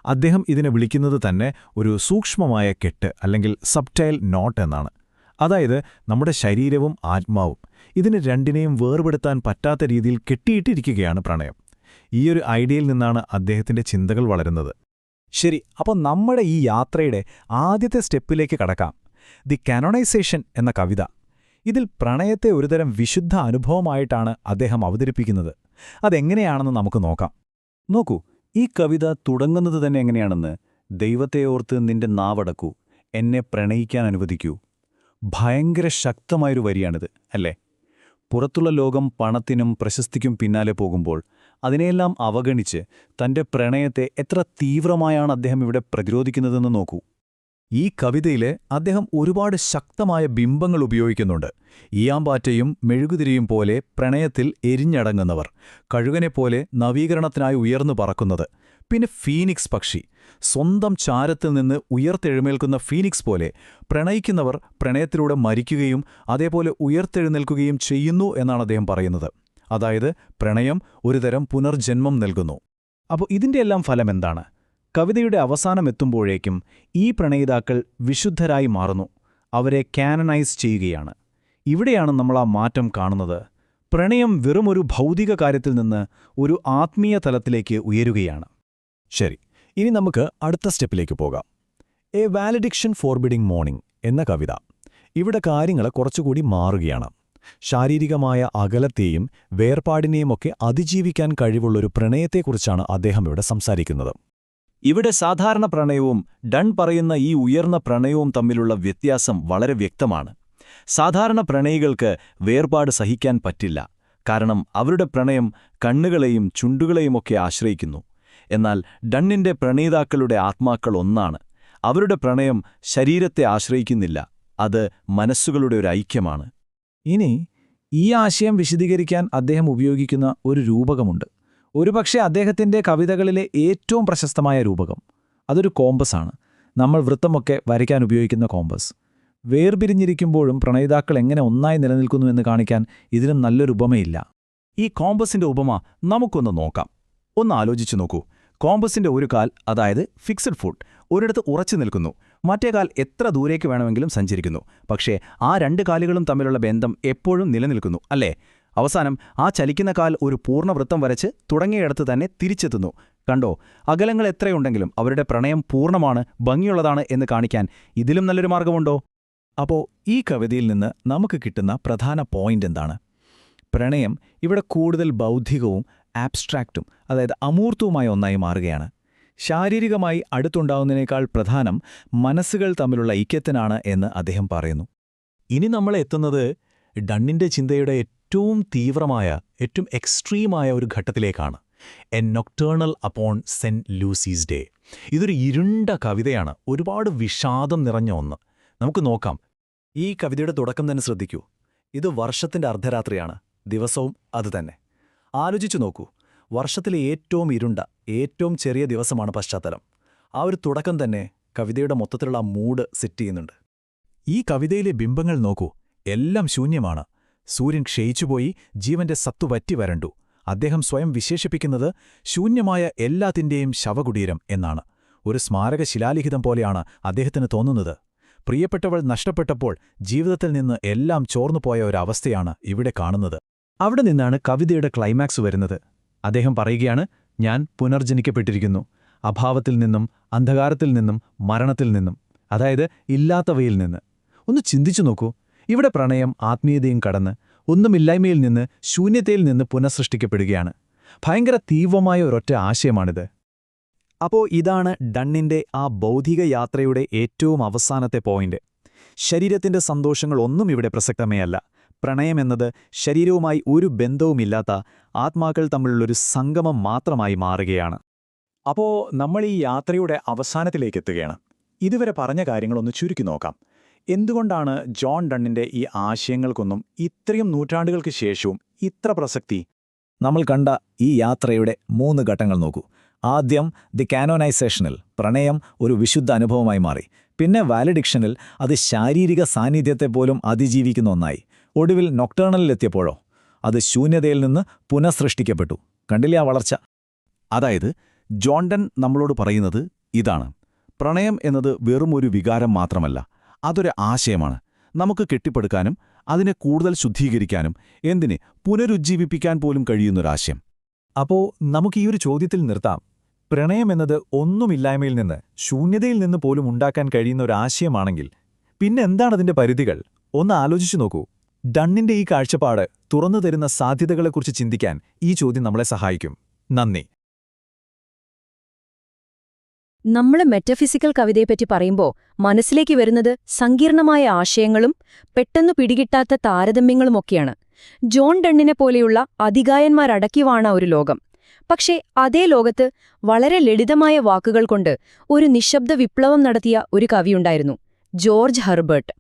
അദ്ദേഹം ഇതിനെ വിളിക്കുന്നത് തന്നെ ഒരു സൂക്ഷ്മമായ കെട്ട്, അല്ലെങ്കിൽ സബ്റ്റൈൽ നോട്ട് എന്നാണ്. അതായത് നമ്മുടെ ശരീരവും ആത്മാവും, ഇതിന് രണ്ടിനെയും വേർപെടുത്താൻ പറ്റാത്ത രീതിയിൽ കെട്ടിയിട്ടിരിക്കുകയാണ് പ്രണയം. ഈയൊരു ഐഡിയയിൽ നിന്നാണ് അദ്ദേഹത്തിന്റെ ചിന്തകൾ വളരുന്നത്. ശരി, അപ്പോൾ നമ്മുടെ ഈ യാത്രയുടെ ആദ്യത്തെ സ്റ്റെപ്പിലേക്ക് കടക്കാം. ദി കാനോണൈസേഷൻ എന്ന കവിത. ഇതിൽ പ്രണയത്തെ ഒരുതരം വിശുദ്ധ അനുഭവമായിട്ടാണ് അദ്ദേഹം അവതരിപ്പിക്കുന്നത്. അതെങ്ങനെയാണെന്ന് നമുക്ക് നോക്കാം. നോക്കൂ, ഈ കവിത തുടങ്ങുന്നത് തന്നെ എങ്ങനെയാണെന്ന്. ദൈവത്തെ ഓർത്ത് നിന്റെ നാവടക്കൂ, എന്നെ പ്രണയിക്കാൻ അനുവദിക്കൂ. ഭയങ്കര ശക്തമായൊരു വരിയാണിത്, അല്ലേ? പുറത്തുള്ള ലോകം പണത്തിനും പ്രശസ്തിക്കും പിന്നാലെ പോകുമ്പോൾ അതിനെയെല്ലാം അവഗണിച്ച് തന്റെ പ്രണയത്തെ എത്ര തീവ്രമായാണ് അദ്ദേഹം ഇവിടെ പ്രതിരോധിക്കുന്നതെന്ന് നോക്കൂ. ഈ കവിതയിലെ അദ്ദേഹം ഒരുപാട് ശക്തമായ ബിംബങ്ങൾ ഉപയോഗിക്കുന്നുണ്ട്. ഈയാമ്പാറ്റയും മെഴുകുതിരിയും പോലെ പ്രണയത്തിൽ എരിഞ്ഞടങ്ങുന്നവർ, കഴുകനെപ്പോലെ നവീകരണത്തിനായി ഉയർന്നു പറക്കുന്നത്, പിന്നെ ഫീനിക്സ് പക്ഷി, സ്വന്തം ചാരത്തിൽ നിന്ന് ഉയർത്തെഴുന്നേൽക്കുന്ന ഫീനിക്സ് പോലെ പ്രണയിക്കുന്നവർ പ്രണയത്തിലൂടെ മരിക്കുകയും അതേപോലെ ഉയർത്തെഴുന്നേൽക്കുകയും ചെയ്യുന്നു എന്നാണ് അദ്ദേഹം പറയുന്നത്. അതായത് പ്രണയം ഒരുതരം പുനർജന്മം നൽകുന്നു. അപ്പോൾ ഇതിൻ്റെയെല്ലാം ഫലം എന്താണ്? കവിതയുടെ അവസാനമെത്തുമ്പോഴേക്കും ഈ പ്രണയിതാക്കൾ വിശുദ്ധരായി മാറുന്നു. അവരെ കാനനൈസ് ചെയ്യുകയാണ്. ഇവിടെയാണ് നമ്മൾ ആ മാറ്റം കാണുന്നത്. പ്രണയം വെറുമൊരു ഭൗതിക കാര്യത്തിൽ നിന്ന് ഒരു ആത്മീയ തലത്തിലേക്ക് ഉയരുകയാണ്. ശരി, ഇനി നമുക്ക് അടുത്ത സ്റ്റെപ്പിലേക്ക് പോകാം. എ വാലഡിക്ഷൻ ഫോർബിഡിംഗ് മോർണിംഗ് എന്ന കവിത. ഇവിടെ കാര്യങ്ങൾ കുറച്ചുകൂടി മാറുകയാണ്. ശാരീരികമായ അകലത്തെയും വേർപാടിനെയുമൊക്കെ അതിജീവിക്കാൻ കഴിവുള്ളൊരു പ്രണയത്തെക്കുറിച്ചാണ് അദ്ദേഹം ഇവിടെ സംസാരിക്കുന്നത്. ഇവിടെ സാധാരണ പ്രണയവും ഡൺ പറയുന്ന ഈ ഉയർന്ന പ്രണയവും തമ്മിലുള്ള വ്യത്യാസം വളരെ വ്യക്തമാണ്. സാധാരണ പ്രണയികൾക്ക് വേർപാട് സഹിക്കാൻ പറ്റില്ല. കാരണം അവരുടെ പ്രണയം കണ്ണുകളെയും ചുണ്ടുകളെയുമൊക്കെ ആശ്രയിക്കുന്നു. എന്നാൽ ഡണ്ണിന്റെ പ്രണയിതാക്കളുടെ ആത്മാക്കൾ ഒന്നാണ്. അവരുടെ പ്രണയം ശരീരത്തെ ആശ്രയിക്കുന്നില്ല, അത് മനസ്സുകളുടെ ഒരു ഐക്യമാണ്. ഇനി ഈ ആശയം വിശദീകരിക്കാൻ അദ്ദേഹം ഉപയോഗിക്കുന്ന ഒരു രൂപകമുണ്ട്. ഒരുപക്ഷെ അദ്ദേഹത്തിന്റെ കവിതകളിലെ ഏറ്റവും പ്രശസ്തമായ രൂപകം. അതൊരു കോമ്പസാണ്. നമ്മൾ വൃത്തമൊക്കെ വരയ്ക്കാൻ ഉപയോഗിക്കുന്ന കോമ്പസ്. വേർപിരിഞ്ഞിരിക്കുമ്പോഴും പ്രണയിതാക്കൾ എങ്ങനെ ഒന്നായി നിലനിൽക്കുന്നുവെന്ന് കാണിക്കാൻ ഇതിനും നല്ലൊരു ഉപമയില്ല. ഈ കോമ്പസിന്റെ ഉപമ നമുക്കൊന്ന് നോക്കാം. ഒന്ന് ആലോചിച്ചു നോക്കൂ. കോമ്പസിന്റെ ഒരു കാൽ, അതായത് ഫിക്സഡ് ഫുട്ട്, ഒരിടത്ത് ഉറച്ചു നിൽക്കുന്നു. മറ്റേ കാൽ എത്ര ദൂരേക്ക് വേണമെങ്കിലും സഞ്ചരിക്കുന്നു. പക്ഷേ ആ രണ്ട് കാലുകളും തമ്മിലുള്ള ബന്ധം എപ്പോഴും നിലനിൽക്കുന്നു, അല്ലേ? അവസാനം ആ ചലിക്കുന്ന കാൽ ഒരു പൂർണ്ണവൃത്തം വരച്ച് തുടങ്ങിയിടത്ത് തന്നെ തിരിച്ചെത്തുന്നു. കണ്ടോ? അകലങ്ങൾ എത്രയുണ്ടെങ്കിലും അവരുടെ പ്രണയം പൂർണ്ണമാണ്, ഭംഗിയുള്ളതാണ് എന്ന് കാണിക്കാൻ ഇതിലും നല്ലൊരു മാർഗമുണ്ടോ? അപ്പോൾ ഈ കവിതയിൽ നിന്ന് നമുക്ക് കിട്ടുന്ന പ്രധാന പോയിന്റ് എന്താണ്? പ്രണയം ഇവിടെ കൂടുതൽ ബൗദ്ധികവും ആബ്സ്ട്രാക്റ്റും, അതായത് അമൂർത്തവുമായ ഒന്നായി മാറുകയാണ്. ശാരീരികമായി അടുത്തുണ്ടാവുന്നതിനേക്കാൾ പ്രധാനം മനസ്സുകൾ തമ്മിലുള്ള ഐക്യത്തിനാണ് എന്ന് അദ്ദേഹം പറയുന്നു. ഇനി നമ്മൾ എത്തുന്നത് ഡണ്ണിന്റെ ചിന്തയുടെ ഏറ്റവും തീവ്രമായ, ഏറ്റവും എക്സ്ട്രീമായ ഒരു ഘട്ടത്തിലേക്കാണ്. A nocturnal upon saint Lucy's day. ഇതൊരു ഇരുണ്ട കവിതയാണ്, ഒരുപാട് വിഷാദം നിറഞ്ഞ ഒന്ന്. നമുക്ക് നോക്കാം. ഈ കവിതയുടെ തുടക്കം തന്നെ ശ്രദ്ധിക്കൂ. ഇത് വർഷത്തിന്റെ അർദ്ധരാത്രിയാണ്, ദിവസവും അതുതന്നെ. ആലോചിച്ചു നോക്കൂ. വർഷത്തിലെ ഏറ്റവും ഇരുണ്ട, ഏറ്റവും ചെറിയ ദിവസമാണ് പശ്ചാത്തലം. ആ ഒരു തുടക്കം തന്നെ കവിതയുടെ മൊത്തത്തിലുള്ള മൂഡ് സെറ്റ് ചെയ്യുന്നുണ്ട്. ഈ കവിതയിലെ ബിംബങ്ങൾ നോക്കൂ. എല്ലാം ശൂന്യമാണ്. സൂര്യൻ ക്ഷയിച്ചുപോയി, ജീവന്റെ സത്തു വറ്റി വരണ്ടു. അദ്ദേഹം സ്വയം വിശേഷിപ്പിക്കുന്നത് ശൂന്യമായ എല്ലാത്തിന്റെയും ശവകുടീരം എന്നാണ്. ഒരു സ്മാരക ശിലാലിഖിതം പോലെയാണ് അദ്ദേഹത്തിന് തോന്നുന്നത്. പ്രിയപ്പെട്ടവൾ നഷ്ടപ്പെട്ടപ്പോൾ ജീവിതത്തിൽ നിന്ന് എല്ലാം ചോർന്നുപോയ ഒരവസ്ഥയാണ് ഇവിടെ കാണുന്നത്. അവിടെ നിന്നാണ് കവിതയുടെ ക്ലൈമാക്സ് വരുന്നത്. അദ്ദേഹം പറയുകയാണ്, ഞാൻ പുനർജനിക്കപ്പെട്ടിരിക്കുന്നു. അഭാവത്തിൽ നിന്നും, അന്ധകാരത്തിൽ നിന്നും, മരണത്തിൽ നിന്നും, അതായത് ഇല്ലാത്തവയിൽ നിന്ന്. ഒന്ന് ചിന്തിച്ചു നോക്കൂ. ഇവിടെ പ്രണയം ആത്മീയതയും കടന്ന് ഒന്നുമില്ലായ്മയിൽ നിന്ന്, ശൂന്യതയിൽ നിന്ന് പുനഃസൃഷ്ടിക്കപ്പെടുകയാണ്. ഭയങ്കര തീവ്രമായ ഒരൊറ്റ ആശയമാണിത്. അപ്പോൾ ഇതാണ് ഡണ്ണിന്റെ ആ ബൗദ്ധിക യാത്രയുടെ ഏറ്റവും അവസാനത്തെ പോയിന്റ്. ശരീരത്തിന്റെ സന്തോഷങ്ങളൊന്നും ഇവിടെ പ്രസക്തമേ അല്ല. പ്രണയമെന്നത് ശരീരവുമായി ഒരു ബന്ധവുമില്ലാത്ത ആത്മാക്കൾ തമ്മിലുള്ളൊരു സംഗമം മാത്രമായി മാറുകയാണ്. അപ്പോൾ നമ്മൾ ഈ യാത്രയുടെ അവസാനത്തിലേക്കെത്തുകയാണ്. ഇതുവരെ പറഞ്ഞ കാര്യങ്ങളൊന്ന് ചുരുക്കി നോക്കാം. എന്തുകൊണ്ടാണ് ജോൺ ഡണ്ണിന്റെ ഈ ആശയങ്ങൾക്കൊന്നും ഇത്രയും നൂറ്റാണ്ടുകൾക്ക് ശേഷവും ഇത്ര പ്രസക്തി? നമ്മൾ കണ്ട ഈ യാത്രയുടെ 3 ഘട്ടങ്ങൾ നോക്കൂ. ആദ്യം ദി കാനോനൈസേഷനിൽ പ്രണയം ഒരു വിശുദ്ധ അനുഭവമായി മാറി. പിന്നെ വാലഡിക്ഷനിൽ അത് ശാരീരിക സാന്നിധ്യത്തെ പോലും അതിജീവിക്കുന്ന ഒന്നായി. ഒടുവിൽ നൊക്ടേണലിലെത്തിയപ്പോഴോ അത് ശൂന്യതയിൽ നിന്ന് പുനഃസൃഷ്ടിക്കപ്പെട്ടു. കണ്ടില്ലേ ആ വളർച്ച? അതായത് ജോൺ ഡൺ നമ്മളോട് പറയുന്നത് ഇതാണ്: പ്രണയം എന്നത് വെറും ഒരു വികാരം മാത്രമല്ല, അതൊരു ആശയമാണ്. നമുക്ക് കെട്ടിപ്പടുക്കാനും അതിനെ കൂടുതൽ ശുദ്ധീകരിക്കാനും, എന്തിന് പുനരുജ്ജീവിപ്പിക്കാൻ പോലും കഴിയുന്നൊരാശയം. അപ്പോൾ നമുക്ക് ഈ ഒരു ചോദ്യത്തിൽ നിർത്താം. പ്രണയമെന്നത് ഒന്നുമില്ലായ്മയിൽ നിന്ന്, ശൂന്യതയിൽ നിന്ന് പോലും ഉണ്ടാക്കാൻ കഴിയുന്ന ഒരു ആശയമാണെങ്കിൽ പിന്നെ എന്താണതിന്റെ പരിധികൾ? ഒന്ന് ആലോചിച്ചു നോക്കൂ. ഡണ്ണിന്റെ ഈ കാഴ്ചപ്പാട് തുറന്നു തരുന്ന സാധ്യതകളെക്കുറിച്ച് ചിന്തിക്കാൻ ഈ ചോദ്യം നമ്മളെ സഹായിക്കും. നന്ദി. നമ്മൾ മെറ്റഫിസിക്കൽ കവിതയെപ്പറ്റി പറയുമ്പോൾ മനസ്സിലേക്ക് വരുന്നത് സങ്കീർണമായ ആശയങ്ങളും പെട്ടെന്ന് പിടികിട്ടാത്ത താരതമ്യങ്ങളുമൊക്കെയാണ്. ജോൺ ഡണ്ണിനെ പോലെയുള്ള അതികായന്മാരടക്കിവാണ ഒരു ലോകം. പക്ഷേ അതേ ലോകത്ത് വളരെ ലളിതമായ വാക്കുകൾ കൊണ്ട് ഒരു നിശബ്ദ വിപ്ലവം നടത്തിയ ഒരു കവിയുണ്ടായിരുന്നു, ജോർജ് ഹെർബർട്ട്.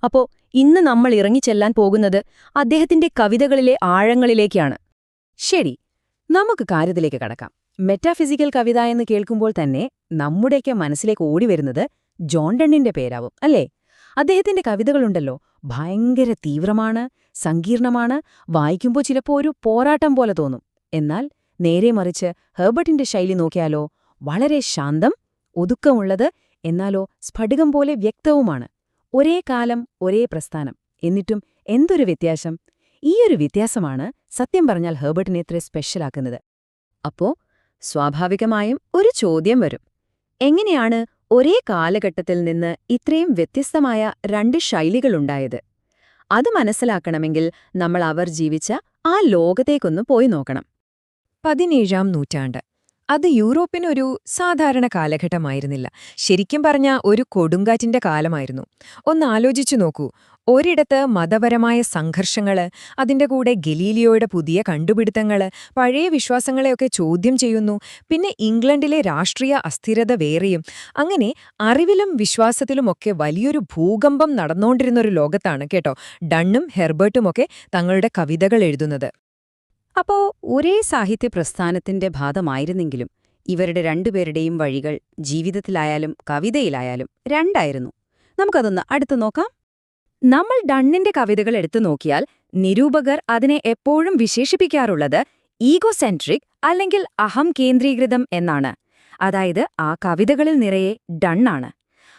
അപ്പോ ഇന്ന് നമ്മൾ ഇറങ്ങിച്ചെല്ലാൻ പോകുന്നത് അദ്ദേഹത്തിന്റെ കവിതകളിലെ ആഴങ്ങളിലേക്കാണ്. ശരി, നമുക്ക് കാര്യത്തിലേക്ക് കടക്കാം. മെറ്റാഫിസിക്കൽ കവിത എന്ന് കേൾക്കുമ്പോൾ തന്നെ നമ്മുടെയൊക്കെ മനസ്സിലേക്ക് ഓടിവരുന്നത് ജോൺ ഡണ്ണിന്റെ പേരാവും, അല്ലേ? അദ്ദേഹത്തിന്റെ കവിതകളുണ്ടല്ലോ, ഭയങ്കര തീവ്രമാണ്, സങ്കീർണമാണ്, വായിക്കുമ്പോൾ ചിലപ്പോൾ ഒരു പോരാട്ടം പോലെ തോന്നും. എന്നാൽ നേരെ മറിച്ച് ഹെർബർട്ടിന്റെ ശൈലി നോക്കിയാലോ, വളരെ ശാന്തം, ഒതുക്കമുള്ളത്, എന്നാലോ സ്ഫടികം പോലെ വ്യക്തവുമാണ്. ഒരേ കാലം, ഒരേ പ്രസ്ഥാനം. എന്നിട്ടും എന്തൊരു വ്യത്യാസം! ഈയൊരു വ്യത്യാസമാണ് സത്യം പറഞ്ഞാൽ ഹെർബർട്ടിനെ ഇത്ര സ്പെഷ്യലാക്കുന്നത്. അപ്പോ സ്വാഭാവികമായും ഒരു ചോദ്യം വരും. എങ്ങനെയാണ് ഒരേ കാലഘട്ടത്തിൽ നിന്ന് ഇത്രയും വ്യത്യസ്തമായ രണ്ട് ശൈലികളുണ്ടായത്? അത് മനസ്സിലാക്കണമെങ്കിൽ നമ്മൾ അവർ ജീവിച്ച ആ ലോകത്തേക്കൊന്ന് പോയി നോക്കണം. 17ാം നൂറ്റാണ്ട്. അത് യൂറോപ്പിനൊരു സാധാരണ കാലഘട്ടമായിരുന്നില്ല. ശരിക്കും പറഞ്ഞ ഒരു കൊടുങ്കാറ്റിന്റെ കാലമായിരുന്നു. ഒന്ന് ആലോചിച്ചു നോക്കൂ. ഒരിടത്ത് മതപരമായ സംഘർഷങ്ങള്, അതിന്റെ കൂടെ ഗലീലിയോയുടെ പുതിയ കണ്ടുപിടുത്തങ്ങള്, പഴയ വിശ്വാസങ്ങളെയൊക്കെ ചോദ്യം ചെയ്യുന്നു. പിന്നെ ഇംഗ്ലണ്ടിലെ രാഷ്ട്രീയ അസ്ഥിരത വേറെയും. അങ്ങനെ അറിവിലും വിശ്വാസത്തിലുമൊക്കെ വലിയൊരു ഭൂകമ്പം നടന്നുകൊണ്ടിരുന്നൊരു ലോകത്താണ് കേട്ടോ ഡണ്ണും ഹെർബർട്ടുമൊക്കെ തങ്ങളുടെ കവിതകൾ എഴുതുന്നത്. അപ്പോ ഒരേ സാഹിത്യ പ്രസ്ഥാനത്തിന്റെ ഭാഗമായിരുന്നെങ്കിലും ഇവരുടെ രണ്ടുപേരുടെയും വഴികൾ ജീവിതത്തിലായാലും കവിതയിലായാലും രണ്ടായിരുന്നു. നമുക്കതൊന്ന് അടുത്തു നോക്കാം. നമ്മൾ ഡണ്ണിന്റെ കവിതകൾ എടുത്തു നോക്കിയാൽ നിരൂപകർ അതിനെ എപ്പോഴും വിശേഷിപ്പിക്കാറുള്ളത് ഈഗോസെൻട്രിക് അല്ലെങ്കിൽ അഹം കേന്ദ്രീകൃതം എന്നാണ്. അതായത് ആ കവിതകളിൽ നിറയെ ഡണ്ണാണ്.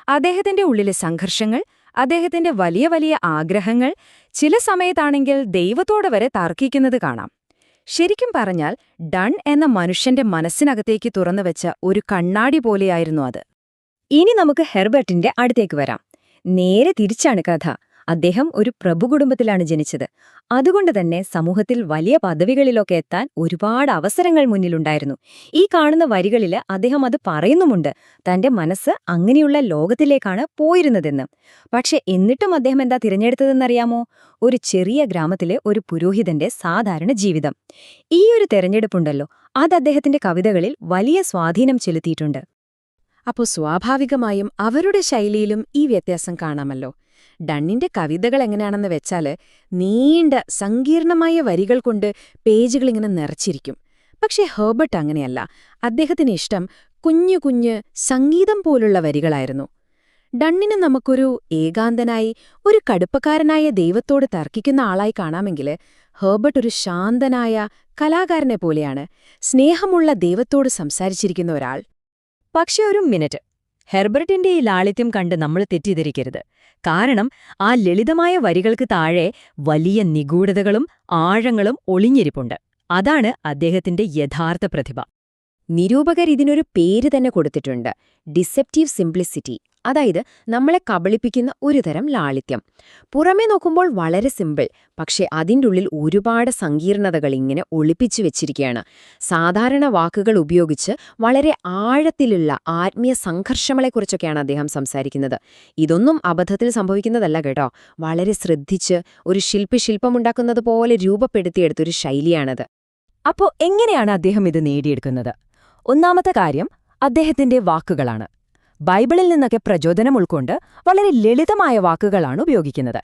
അദ്ദേഹത്തിന്റെ ഉള്ളിലെ സംഘർഷങ്ങൾ, അദ്ദേഹത്തിന്റെ വലിയ വലിയ ആഗ്രഹങ്ങൾ, ചില സമയത്താണെങ്കിൽ ദൈവത്തോട് വരെ തർക്കിക്കുന്നത് കാണാം. ശരിക്കും പറഞ്ഞാൽ ഡൺ എന്ന മനുഷ്യന്റെ മനസ്സിനകത്തേക്ക് തുറന്നുവെച്ച ഒരു കണ്ണാടി പോലെയായിരുന്നു അത്. ഇനി നമുക്ക് ഹെർബർട്ടിന്റെ അടുത്തേക്ക് വരാം. നേരെ തിരിച്ചാണ് കഥ. അദ്ദേഹം ഒരു പ്രഭുകുടുംബത്തിലാണ് ജനിച്ചത്. അതുകൊണ്ട് തന്നെ സമൂഹത്തിൽ വലിയ പദവികളിലൊക്കെ എത്താൻ ഒരുപാട് അവസരങ്ങൾ മുന്നിലുണ്ടായിരുന്നു. ഈ കാണുന്ന വരികളിൽ അദ്ദേഹം അത് പറയുന്നുമുണ്ട്, തന്റെ മനസ്സ് അങ്ങനെയുള്ള ലോകത്തിലേക്കാണ് പോയിരുന്നതെന്ന്. പക്ഷെ എന്നിട്ടും അദ്ദേഹം എന്താ തിരഞ്ഞെടുത്തതെന്നറിയാമോ? ഒരു ചെറിയ ഗ്രാമത്തിലെ ഒരു പുരോഹിതന്റെ സാധാരണ ജീവിതം. ഈ ഒരു തെരഞ്ഞെടുപ്പുണ്ടല്ലോ, അത് അദ്ദേഹത്തിന്റെ കവിതകളിൽ വലിയ സ്വാധീനം ചെലുത്തിയിട്ടുണ്ട്. അപ്പോൾ സ്വാഭാവികമായും അവരുടെ ശൈലിയിലും ഈ വ്യത്യാസം കാണാമല്ലോ. ഡണ്ണിന്റെ കവിതകൾ എങ്ങനെയാണെന്ന് വെച്ചാല് നീണ്ട സങ്കീർണമായ വരികൾ കൊണ്ട് പേജുകളിങ്ങനെ നിറച്ചിരിക്കും. പക്ഷേ ഹെർബർട്ട് അങ്ങനെയല്ല. അദ്ദേഹത്തിന് ഇഷ്ടം കുഞ്ഞു കുഞ്ഞ് സംഗീതം പോലുള്ള വരികളായിരുന്നു. ഡണ്ണിന് നമുക്കൊരു ഏകാന്തനായി, ഒരു കടുപ്പക്കാരനായ ദൈവത്തോട് തർക്കിക്കുന്ന ആളായി കാണാമെങ്കിൽ ഹെർബർട്ട് ഒരു ശാന്തനായ കലാകാരനെ പോലെയാണ്, സ്നേഹമുള്ള ദൈവത്തോട് സംസാരിച്ചിരിക്കുന്ന ഒരാൾ. പക്ഷെ ഒരു മിനിറ്റ്, ഹെർബർട്ടിന്റെ ഈ ലാളിത്യം കണ്ട് നമ്മൾ തെറ്റിദ്ധരിക്കരുത്. കാരണം ആ ലളിതമായ വരികൾക്ക് താഴെ വലിയ നിഗൂഢതകളും ആഴങ്ങളും ഒളിഞ്ഞിരിപ്പുണ്ട്. അതാണ് അദ്ദേഹത്തിന്റെ യഥാർത്ഥ പ്രതിഭ. നിരൂപകർ ഇതിനൊരു പേര് തന്നെ കൊടുത്തിട്ടുണ്ട്, ഡിസെപ്റ്റീവ് സിംപ്ലിസിറ്റി. അതായത് നമ്മളെ കബളിപ്പിക്കുന്ന ഒരുതരം ലാളിത്യം. പുറമേ നോക്കുമ്പോൾ വളരെ സിമ്പിൾ, പക്ഷെ അതിൻ്റെ ഉള്ളിൽ ഒരുപാട് സങ്കീർണതകൾ ഇങ്ങനെ ഒളിപ്പിച്ചു വെച്ചിരിക്കുകയാണ്. സാധാരണ വാക്കുകൾ ഉപയോഗിച്ച് വളരെ ആഴത്തിലുള്ള ആത്മീയ സംഘർഷങ്ങളെക്കുറിച്ചൊക്കെയാണ് അദ്ദേഹം സംസാരിക്കുന്നത്. ഇതൊന്നും അബദ്ധത്തിൽ സംഭവിക്കുന്നതല്ല കേട്ടോ. വളരെ ശ്രദ്ധിച്ച് ഒരു ശില്പി ശില്പമുണ്ടാക്കുന്നത് പോലെ രൂപപ്പെടുത്തിയെടുത്തൊരു ശൈലിയാണത്. അപ്പോ എങ്ങനെയാണ് അദ്ദേഹം ഇത് നേടിയെടുക്കുന്നത്? ഒന്നാമത്തെ കാര്യം അദ്ദേഹത്തിന്റെ വാക്കുകളാണ്. ബൈബിളിൽ നിന്നൊക്കെ പ്രചോദനം ഉൾക്കൊണ്ട് വളരെ ലളിതമായ വാക്കുകളാണ് ഉപയോഗിക്കുന്നത്.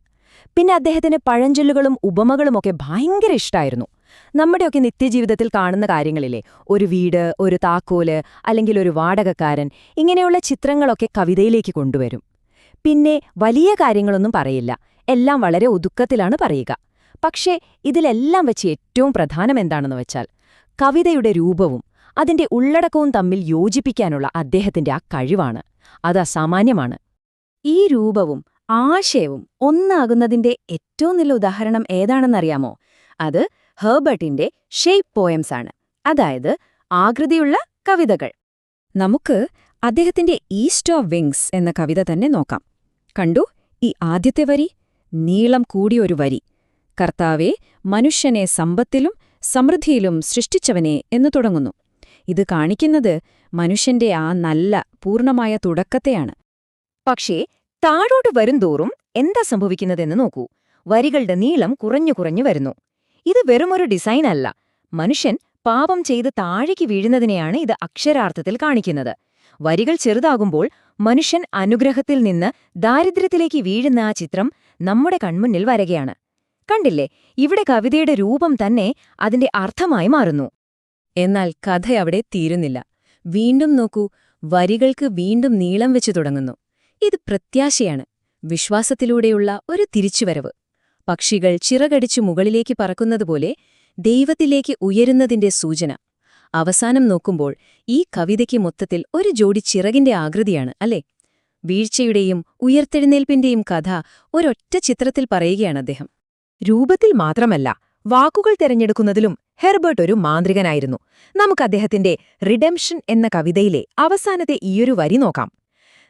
പിന്നെ അദ്ദേഹത്തിന് പഴഞ്ചൊല്ലുകളും ഉപമകളുമൊക്കെ ഭയങ്കര ഇഷ്ടായിരുന്നു. നമ്മുടെയൊക്കെ നിത്യജീവിതത്തിൽ കാണുന്ന കാര്യങ്ങളിലെ ഒരു വീട്, ഒരു താക്കോല്, അല്ലെങ്കിൽ ഒരു വാടകക്കാരൻ, ഇങ്ങനെയുള്ള ചിത്രങ്ങളൊക്കെ കവിതയിലേക്ക് കൊണ്ടുവരും. പിന്നെ വലിയ കാര്യങ്ങളൊന്നും പറയില്ല, എല്ലാം വളരെ ഒതുക്കത്തിലാണ് പറയുക. പക്ഷേ ഇതിലെല്ലാം വെച്ച് ഏറ്റവും പ്രധാനം എന്താണെന്ന് വെച്ചാൽ കവിതയുടെ രൂപവും അതിന്റെ ഉള്ളടക്കവും തമ്മിൽ യോജിപ്പിക്കാനുള്ള അദ്ദേഹത്തിന്റെ ആ കഴിവാണ്. അത് അസാമാന്യമാണ്. ഈ രൂപവും ആശയവും ഒന്നാകുന്നതിന്റെ ഏറ്റവും നല്ല ഉദാഹരണം ഏതാണെന്നറിയാമോ? അത് ഹെർബർട്ടിന്റെ ഷേപ്പ് പോയംസ് ആണ്. അതായത് ആകൃതിയുള്ള കവിതകൾ. നമുക്ക് അദ്ദേഹത്തിന്റെ ഈസ്റ്റ് ഓഫ് വിങ്സ് എന്ന കവിത തന്നെ നോക്കാം. കണ്ടു ഈ ആദ്യത്തെ വരി? നീളം കൂടിയൊരു വരി. കർത്താവേ, മനുഷ്യനെ സമ്പത്തിലും സമൃദ്ധിയിലും സൃഷ്ടിച്ചവനെ എന്നു തുടങ്ങുന്നു. ഇത് കാണിക്കുന്നത് മനുഷ്യന്റെ ആ നല്ല പൂർണ്ണമായ തുടക്കത്തെയാണ്. പക്ഷേ താഴോട്ട് വരുംതോറും എന്താ സംഭവിക്കുന്നതെന്ന് നോക്കൂ. വരികളുടെ നീളം കുറഞ്ഞു കുറഞ്ഞു വരുന്നു. ഇത് വെറുമൊരു ഡിസൈൻ അല്ല. മനുഷ്യൻ പാപം ചെയ്ത് താഴേക്ക് വീഴുന്നതിനെയാണ് ഇത് അക്ഷരാർത്ഥത്തിൽ കാണിക്കുന്നത്. വരികൾ ചെറുതാകുമ്പോൾ മനുഷ്യൻ അനുഗ്രഹത്തിൽ നിന്ന് ദാരിദ്ര്യത്തിലേക്ക് വീഴുന്ന ആ ചിത്രം നമ്മുടെ കൺമുന്നിൽ വരികയാണ്. കണ്ടില്ലേ, ഇവിടെ കവിതയുടെ രൂപം തന്നെ അതിന്റെ അർത്ഥമായി മാറുന്നു. എന്നാൽ കഥ അവിടെ തീരുന്നില്ല. വീണ്ടും നോക്കൂ, വരികൾക്ക് വീണ്ടും നീളം വെച്ചു തുടങ്ങുന്നു. ഇത് പ്രത്യാശയാണ്, വിശ്വാസത്തിലൂടെയുള്ള ഒരു തിരിച്ചുവരവ്. പക്ഷികൾ ചിറകടിച്ചു മുകളിലേക്ക് പറക്കുന്നതുപോലെ ദൈവത്തിലേക്ക് ഉയരുന്നതിന്റെ സൂചന. അവസാനം നോക്കുമ്പോൾ ഈ കവിതയ്ക്ക് മൊത്തത്തിൽ ഒരു ജോഡി ചിറകിന്റെ ആകൃതിയാണ്, അല്ലേ? വീഴ്ചയുടെയും ഉയർത്തെഴുന്നേൽപ്പിന്റെയും കഥ ഒരൊറ്റ ചിത്രത്തിൽ പറയുകയാണ് അദ്ദേഹം. രൂപത്തിൽ മാത്രമല്ല, വാക്കുകൾ തിരഞ്ഞെടുക്കുന്നതിലും ഹെർബർട്ട് ഒരു മാന്ത്രികനായിരുന്നു. നമുക്ക് അദ്ദേഹത്തിന്റെ റിഡംഷൻ എന്ന കവിതയിലെ അവസാനത്തെ ഈയൊരു വരി നോക്കാം.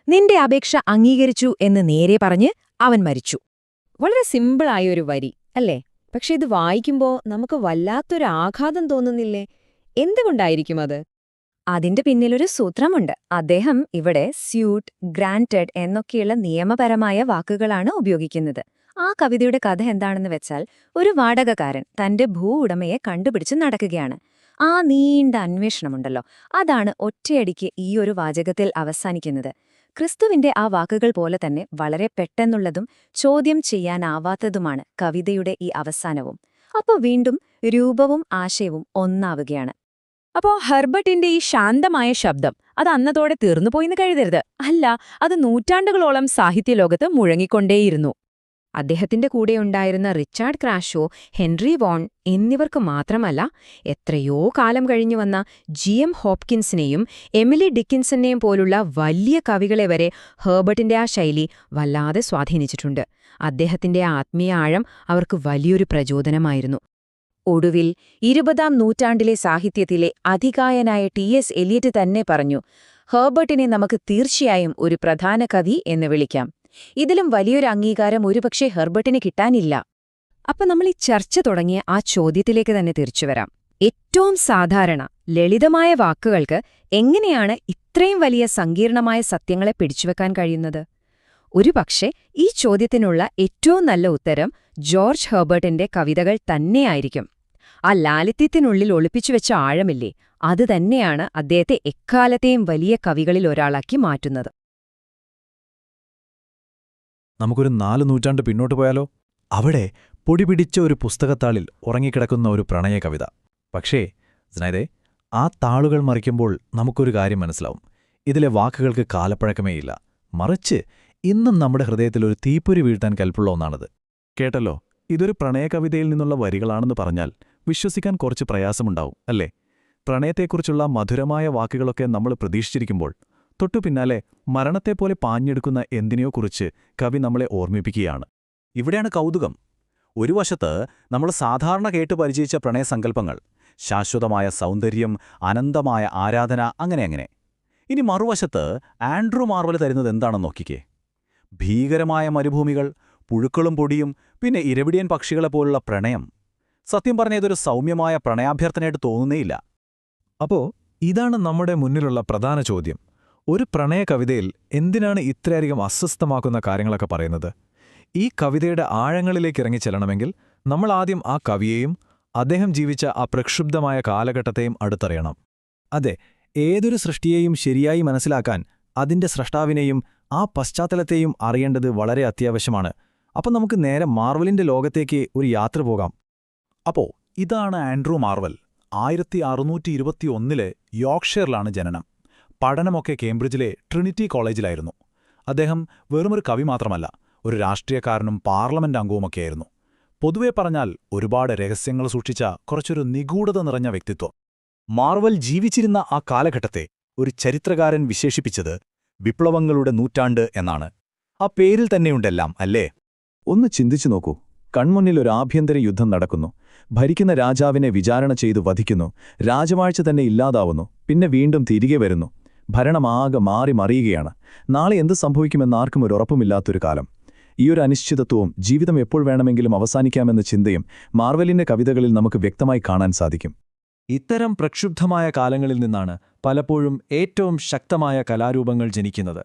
നിന്റെ അപേക്ഷ അംഗീകരിച്ചു എന്ന് നേരെ പറഞ്ഞ് അവൻ മരിച്ചു. വളരെ സിമ്പിളായൊരു വരി, അല്ലേ? പക്ഷെ ഇത് വായിക്കുമ്പോൾ നമുക്ക് വല്ലാത്തൊരു ആഘാതം തോന്നുന്നില്ലേ? എന്തുകൊണ്ടായിരിക്കും അത്? അതിന്റെ പിന്നിലൊരു സൂത്രമുണ്ട്. അദ്ദേഹം ഇവിടെ സ്യൂട്ട്, ഗ്രാന്റഡ് എന്നൊക്കെയുള്ള നിയമപരമായ വാക്കുകളാണ് ഉപയോഗിക്കുന്നത്. ആ കവിതയുടെ കഥ എന്താണെന്ന് വെച്ചാൽ, ഒരു വാടകക്കാരൻ തന്റെ ഭൂ ഉടമയെ കണ്ടുപിടിച്ച് നടക്കുകയാണ്. ആ നീണ്ട അന്വേഷണമുണ്ടല്ലോ, അതാണ് ഒറ്റയടിക്ക് ഈ ഒരു വാചകത്തിൽ അവസാനിക്കുന്നത്. ക്രിസ്തുവിന്റെ ആ വാക്കുകൾ പോലെ തന്നെ വളരെ പെട്ടെന്നുള്ളതും ചോദ്യം ചെയ്യാനാവാത്തതുമാണ് കവിതയുടെ ഈ അവസാനവും. അപ്പോൾ വീണ്ടും രൂപവും ആശയവും ഒന്നാവുകയാണ്. അപ്പോ ഹെർബർട്ടിന്റെ ഈ ശാന്തമായ ശബ്ദം അത് അന്നതോടെ തീർന്നുപോയിന്ന് കരുതരുത്. അല്ല, അത് നൂറ്റാണ്ടുകളോളം സാഹിത്യലോകത്ത് മുഴങ്ങിക്കൊണ്ടേയിരുന്നു. അദ്ദേഹത്തിന്റെ കൂടെയുണ്ടായിരുന്ന റിച്ചാർഡ് ക്രാഷോ, ഹെൻറി വോൺ എന്നിവർക്ക് മാത്രമല്ല, എത്രയോ കാലം കഴിഞ്ഞു വന്ന GM ഹോപ്കിൻസിനെയും എമിലി ഡിക്കിൻസനെയും പോലുള്ള വലിയ കവികളെ വരെ ഹെർബർട്ടിന്റെ ആ ശൈലി വല്ലാതെ സ്വാധീനിച്ചിട്ടുണ്ട്. അദ്ദേഹത്തിന്റെ ആത്മീയ ആഴം അവർക്ക് വലിയൊരു പ്രചോദനമായിരുന്നു. ഒടുവിൽ 20-ാം നൂറ്റാണ്ടിലെ സാഹിത്യത്തിലെ അധികായനായ T.S. എലിയറ്റ് തന്നെ പറഞ്ഞു, ഹെർബർട്ടിനെ നമുക്ക് തീർച്ചയായും ഒരു പ്രധാന കവി എന്ന് വിളിക്കാം. ഇതിലും വലിയൊരു അംഗീകാരം ഒരുപക്ഷെ ഹെർബർട്ടിന് കിട്ടാനില്ല. അപ്പൊ നമ്മൾ ഈ ചർച്ച തുടങ്ങിയ ആ ചോദ്യത്തിലേക്ക് തന്നെ തിരിച്ചുവരാം. ഏറ്റവും സാധാരണ ലളിതമായ വാക്കുകൾക്ക് എങ്ങനെയാണ് ഇത്രയും വലിയ സങ്കീർണമായ സത്യങ്ങളെ പിടിച്ചുവെക്കാൻ കഴിയുന്നത്? ഒരുപക്ഷെ ഈ ചോദ്യത്തിനുള്ള ഏറ്റവും നല്ല ഉത്തരം ജോർജ് ഹെർബർട്ടിന്റെ കവിതകൾ തന്നെയായിരിക്കും. ആ ലാളിത്യത്തിനുള്ളിൽ ഒളിപ്പിച്ചുവെച്ച ആഴമില്ലേ, അത് തന്നെയാണ് അദ്ദേഹത്തെ എക്കാലത്തെയും വലിയ കവികളിൽ ഒരാളാക്കി മാറ്റുന്നത്. നമുക്കൊരു 4 നൂറ്റാണ്ട് പിന്നോട്ട് പോയാലോ? അവിടെ പൊടിപിടിച്ച ഒരു പുസ്തകത്താളിൽ ഉറങ്ങിക്കിടക്കുന്ന ഒരു പ്രണയ കവിത. പക്ഷേ സ്നേഹിതേ, ആ താളുകൾ മറിക്കുമ്പോൾ നമുക്കൊരു കാര്യം മനസ്സിലാവും. ഇതിലെ വാക്കുകൾക്ക് കാലപ്പഴക്കമേയില്ല. മറിച്ച് ഇന്നും നമ്മുടെ ഹൃദയത്തിൽ ഒരു തീപ്പൊരി വീഴ്ത്താൻ കൽപ്പുള്ള ഒന്നാണത്. കേട്ടല്ലോ, ഇതൊരു പ്രണയകവിതയിൽ നിന്നുള്ള വരികളാണെന്ന് പറഞ്ഞാൽ വിശ്വസിക്കാൻ കുറച്ച് പ്രയാസമുണ്ടാവും, അല്ലേ? പ്രണയത്തെക്കുറിച്ചുള്ള മധുരമായ വാക്കുകളൊക്കെ നമ്മൾ പ്രതീക്ഷിച്ചിരിക്കുമ്പോൾ തൊട്ടുപിന്നാലെ മരണത്തെപ്പോലെ പാഞ്ഞെടുക്കുന്ന എന്തിനെയോക്കുറിച്ച് കവി നമ്മളെ ഓർമ്മിപ്പിക്കുകയാണ്. ഇവിടെയാണ് കൗതുകം. ഒരു വശത്ത് നമ്മൾ സാധാരണ കേട്ട് പരിചയിച്ച പ്രണയസങ്കല്പങ്ങൾ, ശാശ്വതമായ സൗന്ദര്യം, അനന്തമായ ആരാധന, അങ്ങനെ. ഇനി മറുവശത്ത് ആൻഡ്രൂ മാർവൽ തരുന്നത് എന്താണെന്ന് നോക്കിക്കേ. ഭീകരമായ മരുഭൂമികൾ, പുഴുക്കളും പൊടിയും, പിന്നെ ഇരവിടിയൻ പക്ഷികളെപ്പോലുള്ള പ്രണയം. സത്യം പറഞ്ഞ ഇതൊരു സൗമ്യമായ പ്രണയാഭ്യർത്ഥനയായിട്ട് തോന്നുന്നേയില്ല. അപ്പോ ഇതാണ് നമ്മുടെ മുന്നിലുള്ള പ്രധാന ചോദ്യം. ഒരു പ്രണയ കവിതയിൽ എന്തിനാണ് ഇത്രയധികം അസ്വസ്ഥമാക്കുന്ന കാര്യങ്ങളൊക്കെ പറയുന്നത്? ഈ കവിതയുടെ ആഴങ്ങളിലേക്ക് ഇറങ്ങിച്ചെല്ലണമെങ്കിൽ നമ്മൾ ആദ്യം ആ കവിയെയും അദ്ദേഹം ജീവിച്ച ആ പ്രക്ഷുബ്ധമായ കാലഘട്ടത്തെയും അടുത്തറിയണം. അതെ, ഏതൊരു സൃഷ്ടിയെയും ശരിയായി മനസ്സിലാക്കാൻ അതിന്റെ സ്രഷ്ടാവിനെയും ആ പശ്ചാത്തലത്തെയും അറിയേണ്ടത് വളരെ അത്യാവശ്യമാണ്. അപ്പം നമുക്ക് നേരെ മാർവലിന്റെ ലോകത്തേക്ക് ഒരു യാത്ര പോകാം. അപ്പോ ഇതാണ് ആൻഡ്രൂ മാർവൽ. 1621 യോർക്ക്ഷയറിലാണ് ജനനം. പഠനമൊക്കെ കേംബ്രിഡ്ജിലെ ട്രിനിറ്റി കോളേജിലായിരുന്നു. അദ്ദേഹം വെറുമൊരു കവി മാത്രമല്ല, ഒരു രാഷ്ട്രീയക്കാരനും പാർലമെന്റ് അംഗവുമൊക്കെയായിരുന്നു. പൊതുവെ പറഞ്ഞാൽ ഒരുപാട് രഹസ്യങ്ങൾ സൂക്ഷിച്ച കുറച്ചൊരു നിഗൂഢത നിറഞ്ഞ വ്യക്തിത്വം. മാർവൽ ജീവിച്ചിരുന്ന ആ കാലഘട്ടത്തെ ഒരു ചരിത്രകാരൻ വിശേഷിപ്പിച്ചത് വിപ്ലവങ്ങളുടെ നൂറ്റാണ്ട് എന്നാണ്. ആ പേരിൽ തന്നെയുണ്ടെല്ലാം, അല്ലേ? ഒന്ന് ചിന്തിച്ചു നോക്കൂ. കൺമുന്നിൽ ഒരു ആഭ്യന്തര യുദ്ധം നടക്കുന്നു. ഭരിക്കുന്ന രാജാവിനെ വിചാരണ ചെയ്തു വധിക്കുന്നു. രാജവാഴ്ച തന്നെ ഇല്ലാതാവുന്നു. പിന്നെ വീണ്ടും തിരികെ വരുന്നു. ഭരണമാകെ മാറി മറിയുകയാണ്. നാളെ എന്ത് സംഭവിക്കുമെന്ന് ആർക്കും ഒരു ഉറപ്പുമില്ലാത്തൊരു കാലം. ഈയൊരു അനിശ്ചിതത്വവും ജീവിതം എപ്പോൾ വേണമെങ്കിലും അവസാനിക്കാമെന്ന ചിന്തയും മാർവലിന്റെ കവിതകളിൽ നമുക്ക് വ്യക്തമായി കാണാൻ സാധിക്കും. ഇത്തരം പ്രക്ഷുബ്ധമായ കാലങ്ങളിൽ നിന്നാണ് പലപ്പോഴും ഏറ്റവും ശക്തമായ കലാരൂപങ്ങൾ ജനിക്കുന്നത്.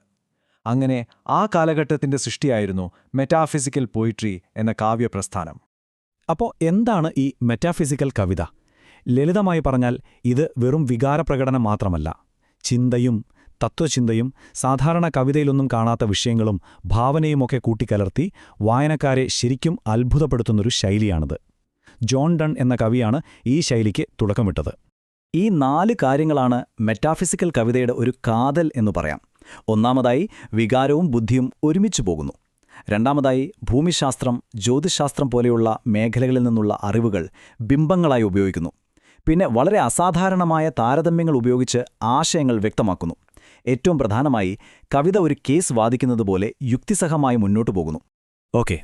അങ്ങനെ ആ കാലഘട്ടത്തിന്റെ സൃഷ്ടിയായിരുന്നു മെറ്റാഫിസിക്കൽ പോയിട്രി എന്ന കാവ്യപ്രസ്ഥാനം. അപ്പോൾ എന്താണ് ഈ മെറ്റാഫിസിക്കൽ കവിത? ലളിതമായി പറഞ്ഞാൽ ഇത് വെറും വികാരപ്രകടനം മാത്രമല്ല. ചിന്തയും തത്വചിന്തയും സാധാരണ കവിതയിലൊന്നും കാണാത്ത വിഷയങ്ങളും ഭാവനയുമൊക്കെ കൂട്ടിക്കലർത്തി വായനക്കാരെ ശരിക്കും അത്ഭുതപ്പെടുത്തുന്നൊരു ശൈലിയാണിത്. ജോൺ ഡൺ എന്ന കവിയാണ് ഈ ശൈലിക്ക് തുടക്കമിട്ടത്. ഈ 4 കാര്യങ്ങളാണ് മെറ്റാഫിസിക്കൽ കവിതയുടെ ഒരു കാതൽ എന്നു പറയാം. ഒന്നാമതായി, വികാരവും ബുദ്ധിയും ഒരുമിച്ചു പോകുന്നു. രണ്ടാമതായി, ഭൂമിശാസ്ത്രം, ജ്യോതിശാസ്ത്രം പോലെയുള്ള മേഖലകളിൽ നിന്നുള്ള അറിവുകൾ ബിംബങ്ങളായി ഉപയോഗിക്കുന്നു. പിന്നെ വളരെ അസാധാരണമായ താരതമ്യങ്ങൾ ഉപയോഗിച്ച് ആശയങ്ങൾ വ്യക്തമാക്കുന്നു. ഏറ്റവും പ്രധാനമായി, കവിത ഒരു കേസ് വാദിക്കുന്നതുപോലെ യുക്തിസഹമായി മുന്നോട്ടു പോകുന്നു. ഓക്കെ,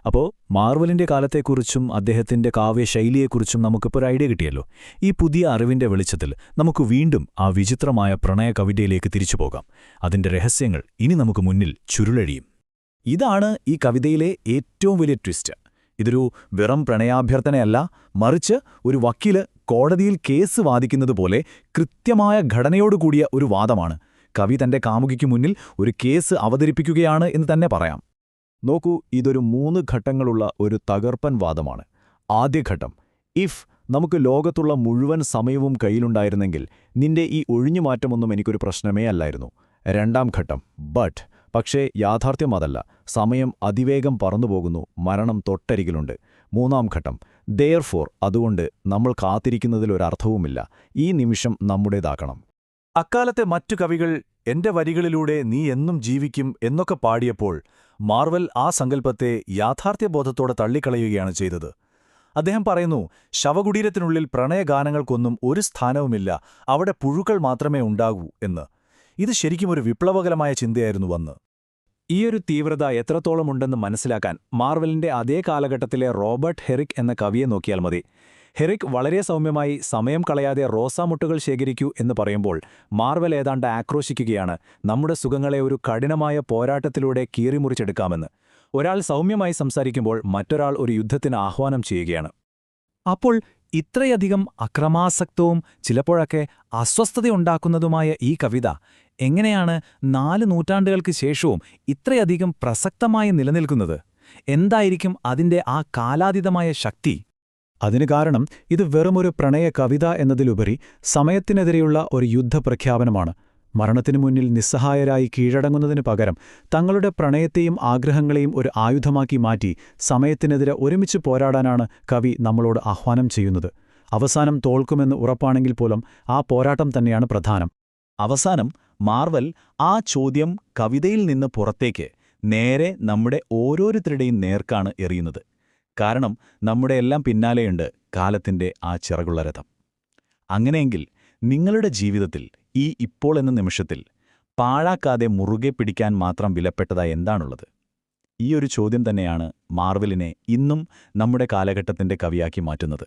അപ്പോൾ മാർവലിന്റെ കാലത്തെക്കുറിച്ചും അദ്ദേഹത്തിന്റെ കാവ്യശൈലിയെക്കുറിച്ചും നമുക്കിപ്പോൾ ഒരു ഐഡിയ കിട്ടിയല്ലോ. ഈ പുതിയ അറിവിന്റെ വെളിച്ചത്തിൽ നമുക്ക് വീണ്ടും ആ വിചിത്രമായ പ്രണയ കവിതയിലേക്ക് തിരിച്ചുപോകാം. അതിന്റെ രഹസ്യങ്ങൾ ഇനി നമുക്ക് മുന്നിൽ ചുരുളഴിയും. ഇതാണ് ഈ കവിതയിലെ ഏറ്റവും വലിയ ട്വിസ്റ്റ്. ഇതൊരു വെറും പ്രണയാഭ്യർത്ഥനയല്ല, മറിച്ച് ഒരു വക്കീല് കോടതിയിൽ കേസ് വാദിക്കുന്നതുപോലെ കൃത്യമായ ഘടനയോടുകൂടിയ ഒരു വാദമാണ്. കവി തന്റെ കാമുകിക്കു മുന്നിൽ ഒരു കേസ് അവതരിപ്പിക്കുകയാണ് എന്ന് തന്നെ പറയാം. നോക്കൂ, ഇതൊരു 3 ഘട്ടങ്ങളുള്ള ഒരു തകർപ്പൻ വാദമാണ്. ആദ്യഘട്ടം, ഇഫ് നമുക്ക് ലോകത്തുള്ള മുഴുവൻ സമയവും കയ്യിലുണ്ടായിരുന്നെങ്കിൽ നിന്റെ ഈ ഒഴിഞ്ഞുമാറ്റമൊന്നും എനിക്കൊരു പ്രശ്നമേ അല്ലായിരുന്നു. രണ്ടാം ഘട്ടം, ബട്ട് പക്ഷേ യാഥാർത്ഥ്യം അതല്ല, സമയം അതിവേഗം പറന്നുപോകുന്നു, മരണം തൊട്ടരികിലുണ്ട്. മൂന്നാം ഘട്ടം, ദെയർഫോർ അതുകൊണ്ട് നമ്മൾ കാത്തിരിക്കുന്നതിലൊരർത്ഥവുമില്ല, ഈ നിമിഷം നമ്മുടേതാക്കണം. അക്കാലത്തെ മറ്റു കവികൾ എന്റെ വരികളിലൂടെ നീ എന്നും ജീവിക്കും എന്നൊക്കെ പാടിയപ്പോൾ മാർവൽ ആ സങ്കല്പത്തെ യാഥാർത്ഥ്യബോധത്തോടെ തള്ളിക്കളയുകയാണ് ചെയ്തത്. അദ്ദേഹം പറയുന്നു, ശവകുടീരത്തിനുള്ളിൽ പ്രണയഗാനങ്ങൾക്കൊന്നും ഒരു സ്ഥാനവുമില്ല, അവിടെ പുഴുക്കൾ മാത്രമേ ഉണ്ടാകൂ എന്ന്. ഇത് ശരിക്കും ഒരു വിപ്ലവകരമായ ചിന്തയായിരുന്നു വന്ന്. ഈയൊരു തീവ്രത എത്രത്തോളമുണ്ടെന്ന് മനസ്സിലാക്കാൻ മാർവലിന്റെ അതേ കാലഘട്ടത്തിലെ റോബർട്ട് ഹെറിക് എന്ന കവിയെ നോക്കിയാൽ മതി. ഹെറിക് വളരെ സൗമ്യമായി സമയം കളയാതെ റോസാമുട്ടുകൾ ശേഖരിക്കൂ എന്ന് പറയുമ്പോൾ മാർവൽ ഏതാണ്ട് ആക്രോശിക്കുകയാണ്, നമ്മുടെ സുഖങ്ങളെ ഒരു കഠിനമായ പോരാട്ടത്തിലൂടെ കീറിമുറിച്ചെടുക്കാമെന്ന്. ഒരാൾ സൗമ്യമായി സംസാരിക്കുമ്പോൾ മറ്റൊരാൾ ഒരു യുദ്ധത്തിന് ആഹ്വാനം ചെയ്യുകയാണ്. അപ്പോൾ ഇത്രയധികം അക്രമാസക്തവും ചിലപ്പോഴൊക്കെ അസ്വസ്ഥതയുണ്ടാക്കുന്നതുമായ ഈ കവിത എങ്ങനെയാണ് 4 നൂറ്റാണ്ടുകൾക്ക് ശേഷവും ഇത്രയധികം പ്രസക്തമായി നിലനിൽക്കുന്നത്? എന്തായിരിക്കും അതിന്റെ ആ കാലാതീതമായ ശക്തി? അതിനു കാരണം ഇത് വെറുമൊരു പ്രണയ കവിത എന്നതിലുപരി സമയത്തിനെതിരെയുള്ള ഒരു യുദ്ധപ്രഖ്യാപനമാണ്. മരണത്തിനു മുന്നിൽ നിസ്സഹായരായി കീഴടങ്ങുന്നതിനു പകരം തങ്ങളുടെ പ്രണയത്തെയും ആഗ്രഹങ്ങളെയും ഒരു ആയുധമാക്കി മാറ്റി സമയത്തിനെതിരെ ഒരുമിച്ച് പോരാടാനാണ് കവി നമ്മളോട് ആഹ്വാനം ചെയ്യുന്നത്. അവസാനം തോൽക്കുമെന്ന് ഉറപ്പാണെങ്കിൽ പോലും ആ പോരാട്ടം തന്നെയാണ് പ്രധാനം. അവസാനം മാർവൽ ആ ചോദ്യം കവിതയിൽ നിന്ന് പുറത്തേക്ക് നേരെ നമ്മുടെ ഓരോരുത്തരുടെയും നേർക്കാണ് എറിയുന്നത്. കാരണം നമ്മുടെ എല്ലാം പിന്നാലെയുണ്ട് കാലത്തിന്റെ ആ ചിറകുള്ള രഥം. അങ്ങനെയെങ്കിൽ നിങ്ങളുടെ ജീവിതത്തിൽ ഈ ഇപ്പോൾ എന്ന നിമിഷത്തിൽ പാഴാക്കാതെ മുറുകെ പിടിക്കാൻ മാത്രം വിലപ്പെട്ടതായി എന്താണുള്ളത്? ഈ ഒരു ചോദ്യം തന്നെയാണ് മാർവലിനെ ഇന്നും നമ്മുടെ കാലഘട്ടത്തിന്റെ കവിയാക്കി മാറ്റുന്നത്.